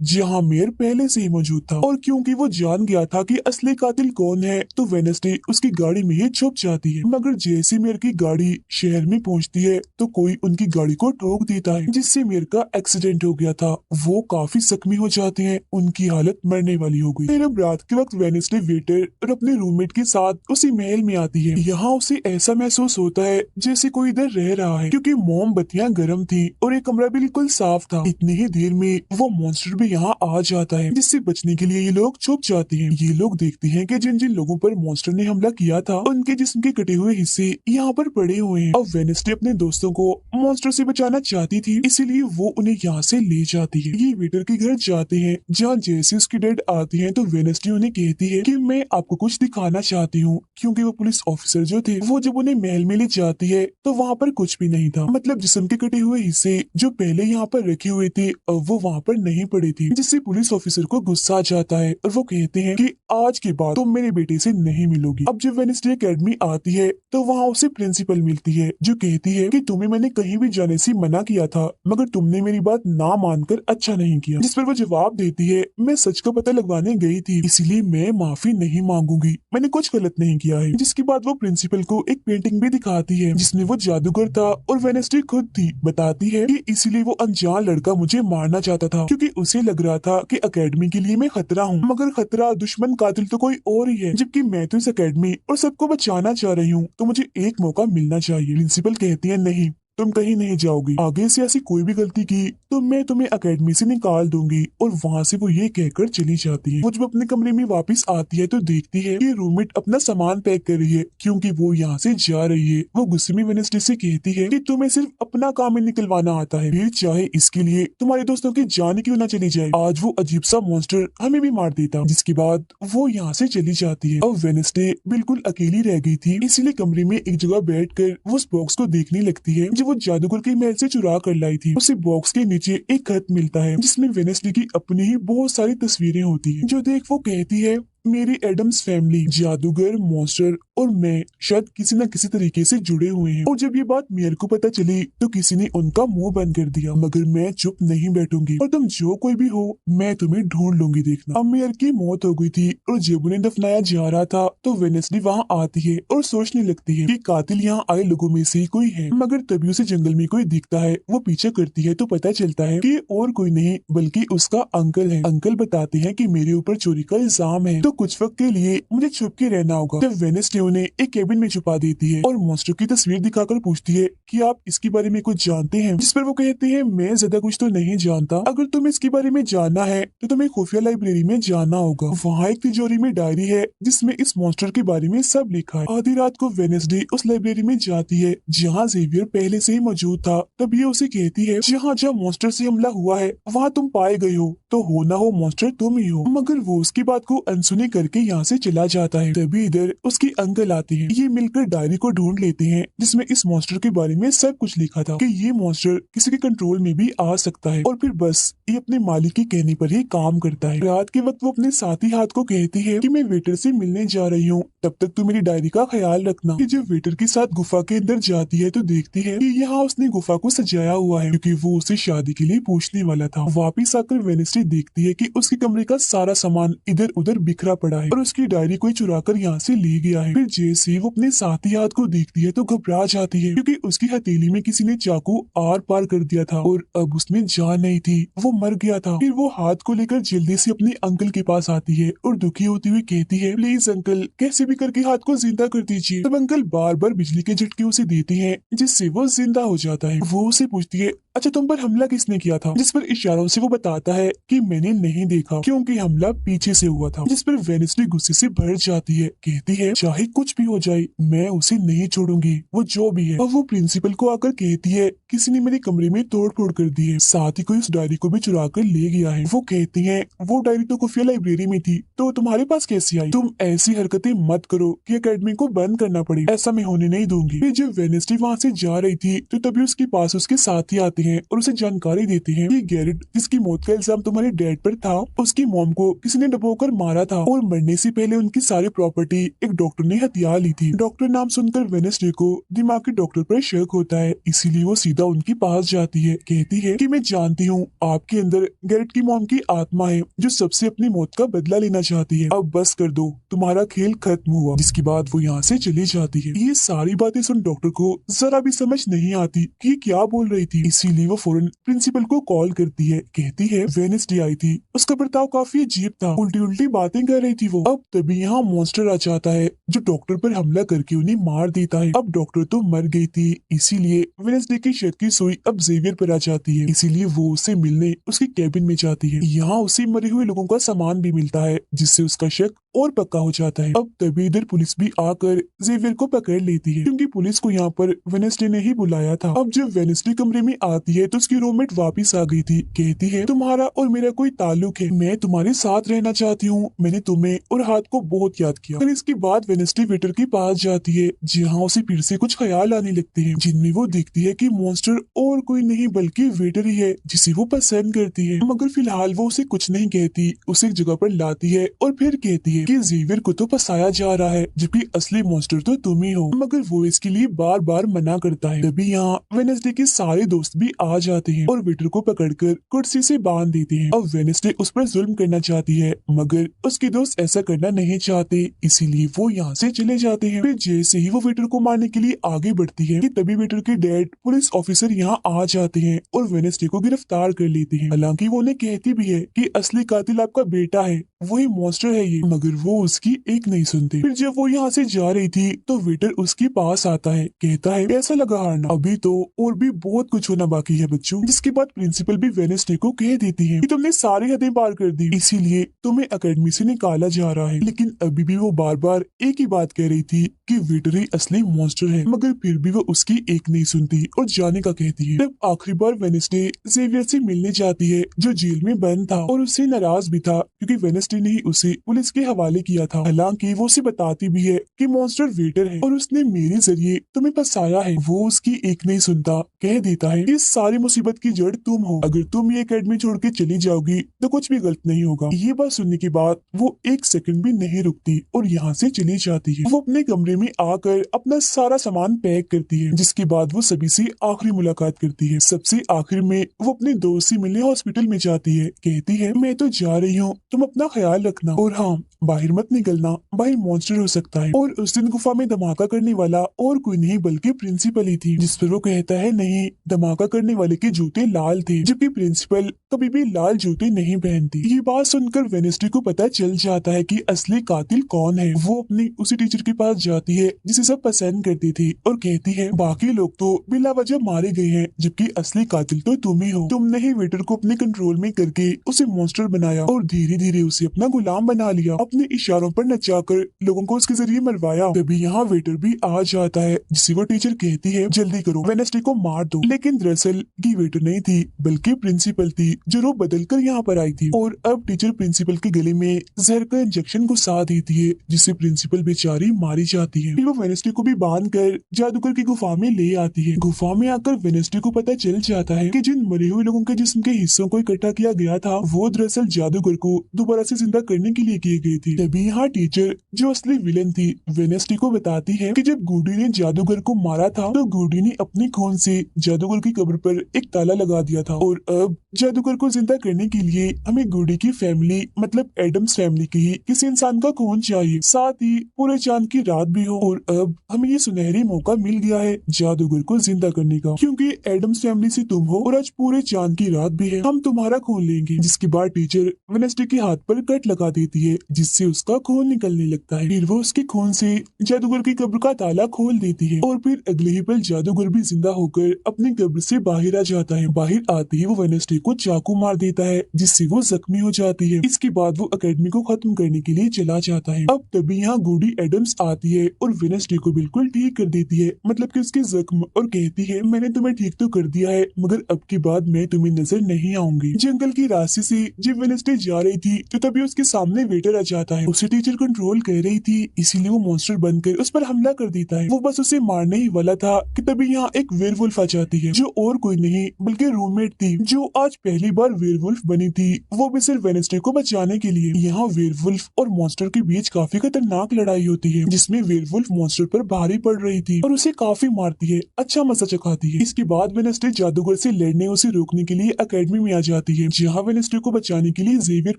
Speaker 1: जहाँ मेयर पहले से ही मौजूद था, और क्योंकि वो जान गया था कि असली कातिल कौन है तो वेडनेसडे उसकी गाड़ी में ही छुप जाती है। मगर जैसे मेयर की गाड़ी शहर में पहुँचती है तो कोई उनकी गाड़ी को ठोक देता है जिससे मेयर का एक्सीडेंट हो गया था। वो काफी जख्मी हो जाते हैं, उनकी हालत मरने वाली हो गई। फिर अब रात के वक्त वेडनेसडे वेटर और अपने रूममेट के साथ उसी महल में आती है। यहाँ उसे ऐसा महसूस होता है जैसे कोई इधर रह रहा है क्योंकि मोमबत्तियां गर्म थी और एक कमरा बिल्कुल साफ था। इतनी ही देर में वो मॉन्स्टर भी यहाँ आ जाता है जिससे बचने के लिए ये लोग छुप जाते हैं। ये लोग देखते हैं कि जिन जिन लोगों पर मॉन्स्टर ने हमला किया था उनके जिस्म के कटे हुए हिस्से यहाँ पर पड़े हुए हैं। अब वेडनेसडे अपने दोस्तों को मॉन्स्टर से बचाना चाहती थी, इसीलिए वो उन्हें यहाँ से ले जाती है। ये वेटर के घर जाते हैं जहाँ जैसे उसकी डेड आती है तो वेडनेसडे उन्हें कहती है कि मैं आपको कुछ दिखाना चाहती हूँ, क्योंकि वो पुलिस ऑफिसर जो थे वो जब उन्हें महल में ले जाती है तो वहाँ पर कुछ भी नहीं था। मतलब जिस्म के कटे हुए हिस्से जो पहले यहाँ पर रखे हुए थे अब वो वहाँ पर नहीं पड़े थे, जिससे पुलिस ऑफिसर को गुस्सा आ जाता है और वो कहते हैं कि आज के बाद तुम मेरे बेटे से नहीं मिलोगी। अब जब वेडनेसडे एकेडमी आती है तो वहाँ उसे प्रिंसिपल मिलती है जो कहती है कि तुम्हें मैंने कहीं भी जाने से मना किया था मगर तुमने मेरी बात ना मानकर अच्छा नहीं किया। जिस पर वो जवाब देती है, मैं सच का पता लगवाने गई थी इसलिए मैं माफी नहीं मांगूंगी, मैंने कुछ गलत नहीं किया है। जिसके बाद वो प्रिंसिपल को एक पेंटिंग भी दिखाती है जिसमें वो जादूगर था और वेडनेसडे खुद थी। बताती है कि इसीलिए वो अनजान लड़का मुझे मारना चाहता था क्योंकि उसे लग रहा था कि एकेडमी के लिए मैं खतरा हूँ, मगर खतरा दुश्मन कातिल तो कोई और ही है, जबकि मैं तो इस एकेडमी और सबको बचाना चाह रही हूँ तो मुझे एक मौका मिलना चाहिए। प्रिंसिपल कहती है, नहीं तुम कहीं नहीं जाओगी, आगे से ऐसी कोई भी गलती की तो मैं तुम्हें एकेडमी से निकाल दूंगी। और वहाँ से वो ये कहकर चली जाती है। वो जब अपने कमरे में वापस आती है तो देखती है कि रूममेट अपना सामान पैक कर रही है क्योंकि वो यहाँ से जा रही है। वो गुस्से में वेडनेसडे से कहती है कि तुम्हें सिर्फ अपना काम ही निकलवाना आता है, फिर चाहे इसके लिए तुम्हारे दोस्तों की जान क्यों ना चली जाए, आज वो अजीब सा मॉन्स्टर हमें भी मार देता। जिसके बाद वो यहाँ से चली जाती है। अब वेडनेसडे बिल्कुल अकेली रह गई थी, इसीलिए कमरे में एक जगह बैठकर वो उस बॉक्स को देखने लगती है वो जादूगर के महल से चुरा कर लाई थी। उसे बॉक्स के नीचे एक खत मिलता है जिसमें वेडनेसडे की अपनी ही बहुत सारी तस्वीरें होती हैं। जो देख वो कहती है, मेरी एडम्स फैमिली, जादूगर, मॉन्स्टर और मैं शायद किसी न किसी तरीके से जुड़े हुए हैं। और जब ये बात मेयर को पता चली तो किसी ने उनका मुंह बंद कर दिया, मगर मैं चुप नहीं बैठूंगी और तुम जो कोई भी हो मैं तुम्हें ढूंढ लूंगी देखना। अब मेयर की मौत हो गई थी और जब उन्हें दफनाया जा रहा था तो वेनेसडे वहाँ आती है और सोचने लगती है कि कातिल यहाँ आए लोगों में से ही कोई है, मगर तभी उसे जंगल में कोई दिखता है। वो पीछे करती है तो पता चलता है कि और कोई नहीं बल्कि उसका अंकल है। अंकल बताते हैं कि मेरे ऊपर चोरी का इल्जाम है तो कुछ वक्त के लिए मुझे छुप के रहना होगा। तब वेनेसडे उन्हें एक केबिन में छुपा देती है और मॉन्स्टर की तस्वीर दिखाकर पूछती है कि आप इसके बारे में कुछ जानते हैं, जिस पर वो कहते हैं मैं ज्यादा कुछ तो नहीं जानता, अगर तुम्हें इसके बारे में जानना है तो तुम्हें खुफिया लाइब्रेरी में जाना होगा। वहाँ एक तिजोरी में डायरी है जिसमें इस मॉन्स्टर के बारे में सब लिखा है। आधी रात को वेनेसडे उस लाइब्रेरी में जाती है जहाँ जेवियर पहले से ही मौजूद था। तब ये उसे कहती है जहाँ जहाँ मॉन्स्टर से हमला हुआ है वहाँ तुम पाए गए हो, तो हो ना हो मॉन्स्टर तुम ही हो। मगर वो उसकी बात को अनसुनी करके यहाँ से चला जाता है। तभी इधर उसकी अंकल आते हैं। ये मिलकर डायरी को ढूंढ लेते हैं जिसमें इस मॉन्स्टर के बारे में सब कुछ लिखा था कि ये मॉन्स्टर किसी के कंट्रोल में भी आ सकता है और फिर बस ये अपने मालिक के कहने पर ही काम करता है। रात के वक्त वो अपने साथी हाथ को कहती है कि मैं वेटर से मिलने जा रही हूँ, तब तक तू मेरी डायरी का ख्याल रखना। कि जब वेटर के साथ गुफा के अंदर जाती है तो देखती है कि यहाँ उसने गुफा को सजाया हुआ है क्योंकि वो उसे शादी के लिए पूछने वाला था। वापिस आकर वेनेसडे देखती है कि उसके कमरे का सारा सामान इधर उधर बिखरा पड़ा है और उसकी डायरी कोई चुरा कर यहाँ से ले गया है। फिर जैसे वो अपने साथी हाथ को देखती है तो घबरा जाती है क्योंकि उसकी हथेली में किसी ने चाकू आर पार कर दिया था और अब उसमें जान नहीं थी, वो मर गया था। फिर वो हाथ को लेकर जल्दी से अपने अंकल के पास आती है और दुखी होती हुई कहती है प्लीज अंकल कैसे भी करके हाथ को जिंदा कर दीजिए। तब अंकल बार बार बिजली के झटके उसे देते हैं जिससे वो जिंदा हो जाता है। वो उसे पूछती है अच्छा तुम पर हमला किसने किया था, जिस पर इशारों से वो बताता है कि मैंने नहीं देखा क्योंकि हमला पीछे से हुआ था। जिस पर वेनेसडे गुस्से से भर जाती है, कहती है चाहे कुछ भी हो जाए मैं उसे नहीं छोड़ूंगी, वो जो भी है। और वो प्रिंसिपल को आकर कहती है किसी ने मेरे कमरे में तोड़ फोड़ कर दी है, साथ ही कोई उस डायरी को भी चुरा कर ले गया है। वो कहती है वो डायरी तो खुफिया लाइब्रेरी में थी तो तुम्हारे पास कैसे आई, तुम ऐसी हरकतें मत करो कि अकेडमी को बंद करना पड़े, ऐसा मैं होने नहीं दूंगी। फिर जब वेनेसडे वहाँ से जा रही थी तो तभी उसके पास उसके साथी आते हैं और उसे जानकारी देते हैं कि गैरेट जिसकी मौत का इल्जाम तुम्हारे डैड पर था उसकी मॉम को किसी ने डबोकर मारा था और मरने से पहले उनकी सारी प्रॉपर्टी एक डॉक्टर ने हथिया ली थी। डॉक्टर नाम सुनकर वेनेसडे को दिमागी डॉक्टर पर शक होता है, इसीलिए वो सीधा उनके पास जाती है। कहती है कि मैं जानती हूँ आपके अंदर गैरेट की मॉम की आत्मा है जो सबसे अपनी मौत का बदला लेना चाहती है, अब बस कर दो तुम्हारा खेल खत्म हुआ। जिसके बाद वो यहाँ से चली जाती है। ये सारी बातें सुन डॉक्टर को जरा भी समझ नहीं आती कि ये क्या बोल रही थी, इसीलिए वो फौरन प्रिंसिपल को कॉल करती है। कहती है वेनेसडे आई थी, उसका बर्ताव काफी अजीब था, उल्टी उल्टी बातें कर रही थी वो। अब तभी यहाँ मॉन्स्टर आ जाता है जो डॉक्टर पर हमला करके उन्हें मार देता है। अब डॉक्टर तो मर गई थी, इसीलिए वेनेसडे की शक की सुई अब जेवियर पर आ जाती है, इसीलिए वो उसे मिलने उसकी कैबिन में जाती है। यहाँ उसे मरे हुए लोगों का सामान भी मिलता है जिससे उसका शक और पक्का हो जाता है। अब तभी इधर पुलिस भी आकर जेवियर को पकड़ लेती है क्योंकि पुलिस को यहाँ पर वेनेसडे ने ही बुलाया था। अब जब वेनेसडे कमरे में आती है तो उसकी रूममेट वापस आ गई थी। कहती है तुम्हारा और मेरा कोई ताल्लुक है, मैं तुम्हारे साथ रहना चाहती हूँ, मैंने तुम्हें और हाथ को बहुत याद किया। फिर इसके बाद वेनेसडे वेटर के पास जाती है जहाँ उसे फिर से कुछ ख्याल आने लगते हैं जिनमें वो देखती है कि मॉन्स्टर और कोई नहीं बल्कि वेटर ही है जिसे वो पसंद करती है। मगर फिलहाल वो उसे कुछ नहीं कहती, उसे एक जगह पर लाती है और फिर कहती है कि जेवियर को तो फंसाया जा रहा है जबकि असली मॉन्स्टर तो तुम ही हो, मगर वो इसके लिए बार बार मना करता है। तभी यहाँ वेनेसडे के सारे दोस्त भी आ जाते हैं और वेटर को पकड़कर कुर्सी से बांध देते हैं। अब वेनेसडे उस पर जुल्म करना चाहती है मगर उसके दोस्त ऐसा करना नहीं चाहते, इसीलिए वो यहाँ से चले जाते हैं। फिर जैसे ही वो वेटर को मारने के लिए आगे बढ़ती है कि तभी वेटर के डैड पुलिस ऑफिसर यहाँ आ जाते हैं और वेनेसडे को गिरफ्तार कर लेते हैं। हालांकि वो उन्हें कहती भी है कि असली कातिल आपका बेटा है, वही मॉन्स्टर है ये, मगर वो उसकी एक नहीं सुनते। फिर जब वो यहाँ से जा रही थी तो वेटर उसके पास आता है, कहता है कैसा लगा हारना, अभी तो और भी बहुत कुछ होना बाकी है बच्चों। जिसके बाद प्रिंसिपल भी वेनेसडे को कह देती है कि तुमने सारी हदें पार कर दी, इसीलिए तुम्हें अकेडमी से निकाला जा रहा है। लेकिन अभी भी वो बार बार एक ही बात कह रही थी कि वेटर ही असली मॉन्स्टर है, मगर फिर भी वो उसकी एक नहीं सुनती और जाने का कहती है। तब आखिरी बार वेनेसडे जेवियर से मिलने जाती है जो जेल में बंद था और उससे नाराज भी था क्योंकि वेनेसडे ने ही उसे पुलिस के हवाले किया था। हालांकि वो उसे बताती भी है कि मॉन्स्टर वेटर है और उसने मेरे जरिए तुम्हें फंसाया है। वो उसकी एक नहीं सुनता, कह देता है कि सारी मुसीबत की जड़ तुम हो। अगर तुम ये एकेडमी छोड़ के चली जाओगी तो कुछ भी गलत नहीं होगा। ये बात सुनने के बाद वो एक सेकंड भी नहीं रुकती और यहाँ से चली जाती है। वो अपने कमरे में आकर अपना सारा सामान पैक करती है, जिसके बाद वो सभी से आखिरी मुलाकात करती है। सबसे आखिर में वो अपने दोस्त से मिलने हॉस्पिटल में जाती है। कहती है मैं तो जा रही हूँ, तुम अपना ख्याल रखना और हाँ बाहर मत निकलना, बाहर मॉन्स्टर हो सकता है। और उस दिन गुफा में धमाका करने वाला और कोई नहीं बल्कि प्रिंसिपल ही थी। जिस पर वो कहता है नहीं, धमाका करने वाले के जूते लाल थे, जबकि प्रिंसिपल कभी भी लाल जूते नहीं पहनती। ये बात सुनकर वेनेस्डे को पता चल जाता है कि असली कातिल कौन है। वो अपनी उसी टीचर के पास जाती है जिसे सब पसंद करती थी और कहती है बाकी लोग तो बिला वजह मारे गए हैं, जबकि असली कातिल तो तुम ही हो। तुमने ही वेटर को अपने कंट्रोल में करके उसे मॉन्स्टर बनाया और धीरे धीरे उसे अपना गुलाम बना लिया। अपने इशारों पर नचाकर लोगों को उसके जरिए मरवाया। तभी यहाँ वेटर भी आ जाता है, जिसे वो टीचर कहती है जल्दी करो, वेनेस्डे को मार दो। लेकिन दरअसल ये वेटर नहीं थी बल्कि प्रिंसिपल थी, जो रूप बदल कर यहाँ पर आई थी। और अब टीचर प्रिंसिपल के गले में जहर का इंजेक्शन घुसा देती है, जिससे प्रिंसिपल बेचारी मारी जाती है। फिर वो वेनेस्डे को भी बांध कर जादूगर की गुफा में ले आती है। गुफा में आकर वेनेस्डे को पता चल जाता है कि जिन मरे हुए लोगों के जिस्म के हिस्सों को इकट्ठा किया गया था वो दरअसल जादूगर को दोबारा से जिंदा करने के लिए किए गए थे। तभी यहाँ टीचर जो असली विलन थी वेनेस्डे को बताती है कि जब गुडी ने जादूगर को मारा था तो गुडी ने अपने खून से जादूगर की कब्र पर एक ताला लगा दिया था। और अब जादूगर को जिंदा करने के लिए हमें गुडी की फैमिली मतलब एडम्स फैमिली की ही किसी इंसान का खून चाहिए, साथ ही पूरे चांद की रात भी हो। और अब हमें ये सुनहरी मौका मिल गया है जादूगर को जिंदा करने का, क्योंकि एडम्स फैमिली से तुम हो और आज पूरे चांद की रात भी है, हम तुम्हारा खून लेंगे। जिसके बाद टीचर वेनेस्डे के हाथ पर कट लगा देती है, जिससे उसका खून निकलने लगता है। फिर वो उसके खून से जादूगर की कब्र का ताला खोल देती है और फिर अगले ही पल जादूगर भी जिंदा होकर अपनी कब्र से बाहर आ जाता है। बाहर आते ही वो वेनेस्डे को चाकू मार देता है, जिससे वो जख्मी हो जाती है। इसके बाद वो एकेडमी को खत्म करने के लिए चला जाता है। अब तभी यहाँ गुडी एडम्स आती है और वेनेस्डे को बिल्कुल ठीक कर देती है, मतलब कि उसके जख्म, और कहती है मैंने तुम्हें ठीक तो कर दिया है मगर अब की बाद मैं तुम्हें नजर नहीं आऊंगी। जंगल की रास्ते से जब वेनेस्डे जा रही थी तो तभी उसके सामने वेटर आ जाता है। उसे टीचर कंट्रोल कर रही थी, इसीलिए वो मॉन्स्टर बनकर उस पर हमला कर देता है। वो बस उसे मारने ही वाला था कि तभी यहाँ एक वेयरवुल्फ आ जाती है, जो और कोई नहीं बल्कि रूममेट थी, जो आज पहली बार वेयरवुल्फ बनी थी, वो भी सिर्फ वेनेस्डे को बचाने के लिए। यहाँ वेयरवुल्फ और मॉन्स्टर के बीच काफी खतरनाक लड़ाई होती है, जिसमें वेयरवुल्फ मॉन्स्टर पर भारी पड़ रही थी और उसे काफी मारती है, अच्छा मजा चखाती है। इसके बाद वेनेस्डे जादूगर से लड़ने उसे रोकने के लिए एकेडमी में आ जाती है, जहाँ वेनेस्डे को बचाने के लिए जेवियर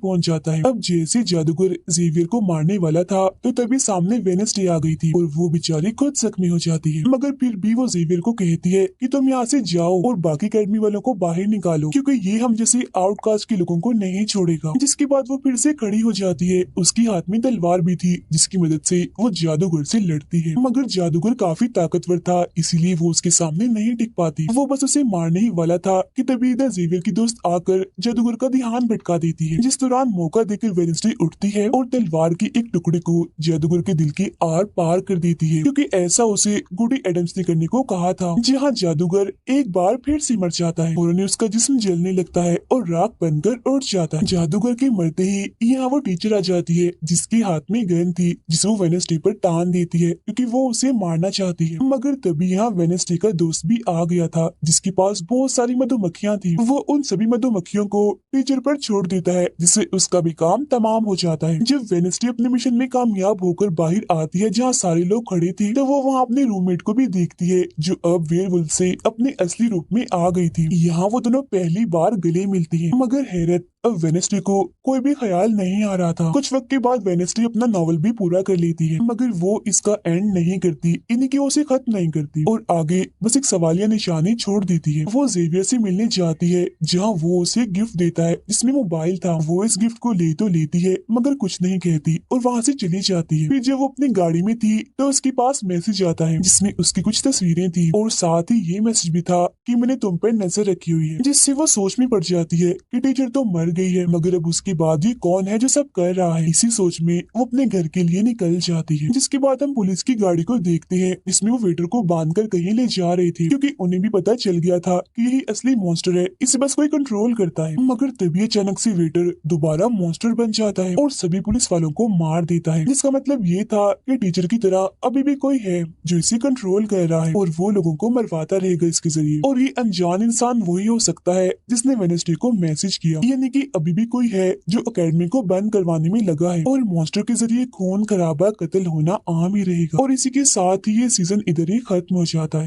Speaker 1: पहुंच जाता है। अब जैसे जादूगर जेवियर को मारने वाला था तो तभी सामने वेनेस्डे आ गई थी और वो बेचारी खुद जख्मी हो जाती है, मगर फिर भी वो जेवियर को कहती है कि तुम यहाँ से जाओ और बाकी एकेडमी वालों को बाहर निकालो, क्योंकि ये हम जैसे आउटकास्ट के लोगों को नहीं छोड़ेगा। जिसके बाद वो फिर से खड़ी हो जाती है, उसकी हाथ में तलवार भी थी, जिसकी मदद से वो जादूगर से लड़ती है, मगर जादूगर काफी ताकतवर था, इसीलिए वो उसके सामने नहीं टिक पाती। वो बस उसे मारने ही वाला था कि तभी इधर जेवियर की दोस्त आकर जादूगर का ध्यान भटका देती है, जिस दौरान मौका देकर वेनेस्डे उठती है और तलवार की एक टुकड़े को जादूगर के दिल के आर पार कर देती है, क्योंकि ऐसा उसे गुडी एडम्स ने करने को कहा था। जहाँ जादूगर एक बार फिर से मर जाता है और उसका जिस्म जलने लगता है और राख बनकर उठ जाता है। जादूगर के मरते ही यहाँ वो टीचर आ जाती है, जिसके हाथ में गन थी, जिसे वो वेनेस्डे पर टान देती है क्योंकि वो उसे मारना चाहती है। मगर तभी यहाँ वेनेस्डे का दोस्त भी आ गया था, जिसके पास बहुत सारी मधुमक्खियां थी। वो उन सभी मधुमक्खियों को टीचर पर छोड़ देता है, जिससे उसका भी काम तमाम हो जाता है। जब वेनेस्डे अपने मिशन में कामयाब होकर बाहर आती है जहाँ सारे लोग खड़े थे, तो वो वहाँ अपने रूममेट को भी देखती है, जो अब वेयरवुल्फ से अपने असली रूप में आ गई थी। यहाँ वो दोनों पहली बार गले मिलती हैं, मगर हैरत अब वेनेस्डे को कोई भी ख्याल नहीं आ रहा था। कुछ वक्त के बाद वेनेस्डे अपना नॉवल भी पूरा कर लेती है, मगर वो इसका एंड नहीं करती, यानी कि वो उसे खत्म नहीं करती और आगे बस एक सवालिया निशानी छोड़ देती है। वो जेवियर से मिलने जाती है, जहाँ वो उसे गिफ्ट देता है जिसमें मोबाइल था। वो इस गिफ्ट को ले तो लेती है मगर कुछ नहीं कहती और वहाँ से चली जाती है। फिर जब वो अपनी गाड़ी में थी तो उसके पास मैसेज आता है, जिसमें उसकी कुछ तस्वीरें थी और साथ ही ये मैसेज भी था कि मैंने तुम पर नजर रखी हुई है, जिससे वो सोच में पड़ जाती है कि टीचर तो मर गई है, मगर अब उसके बाद ये कौन है जो सब कर रहा है। इसी सोच में वो अपने घर के लिए निकल जाती है, जिसके बाद हम पुलिस की गाड़ी को देखते हैं, जिसमें वो वेटर को बांधकर कहीं ले जा रहे थे, क्योंकि उन्हें भी पता चल गया था कि यही असली मॉन्स्टर है, इसे बस कोई कंट्रोल करता है। मगर तभी अचानक से वेटर दोबारा मॉन्स्टर बन जाता है और सभी पुलिस वालों को मार देता है, जिसका मतलब ये था कि टीचर की तरह अभी भी कोई है जो इसे कंट्रोल कर रहा है और वो लोगों को मरवाता रहेगा इसके जरिए। और ये अनजान इंसान वही हो सकता है जिसने वेडनेसडे को मैसेज किया, यानी कि अभी भी कोई है जो एकेडमी को बंद करवाने में लगा है और मॉन्स्टर के जरिए खून खराबा कत्ल होना आम ही रहेगा। और इसी के साथ ही ये सीजन इधर ही खत्म हो जाता है।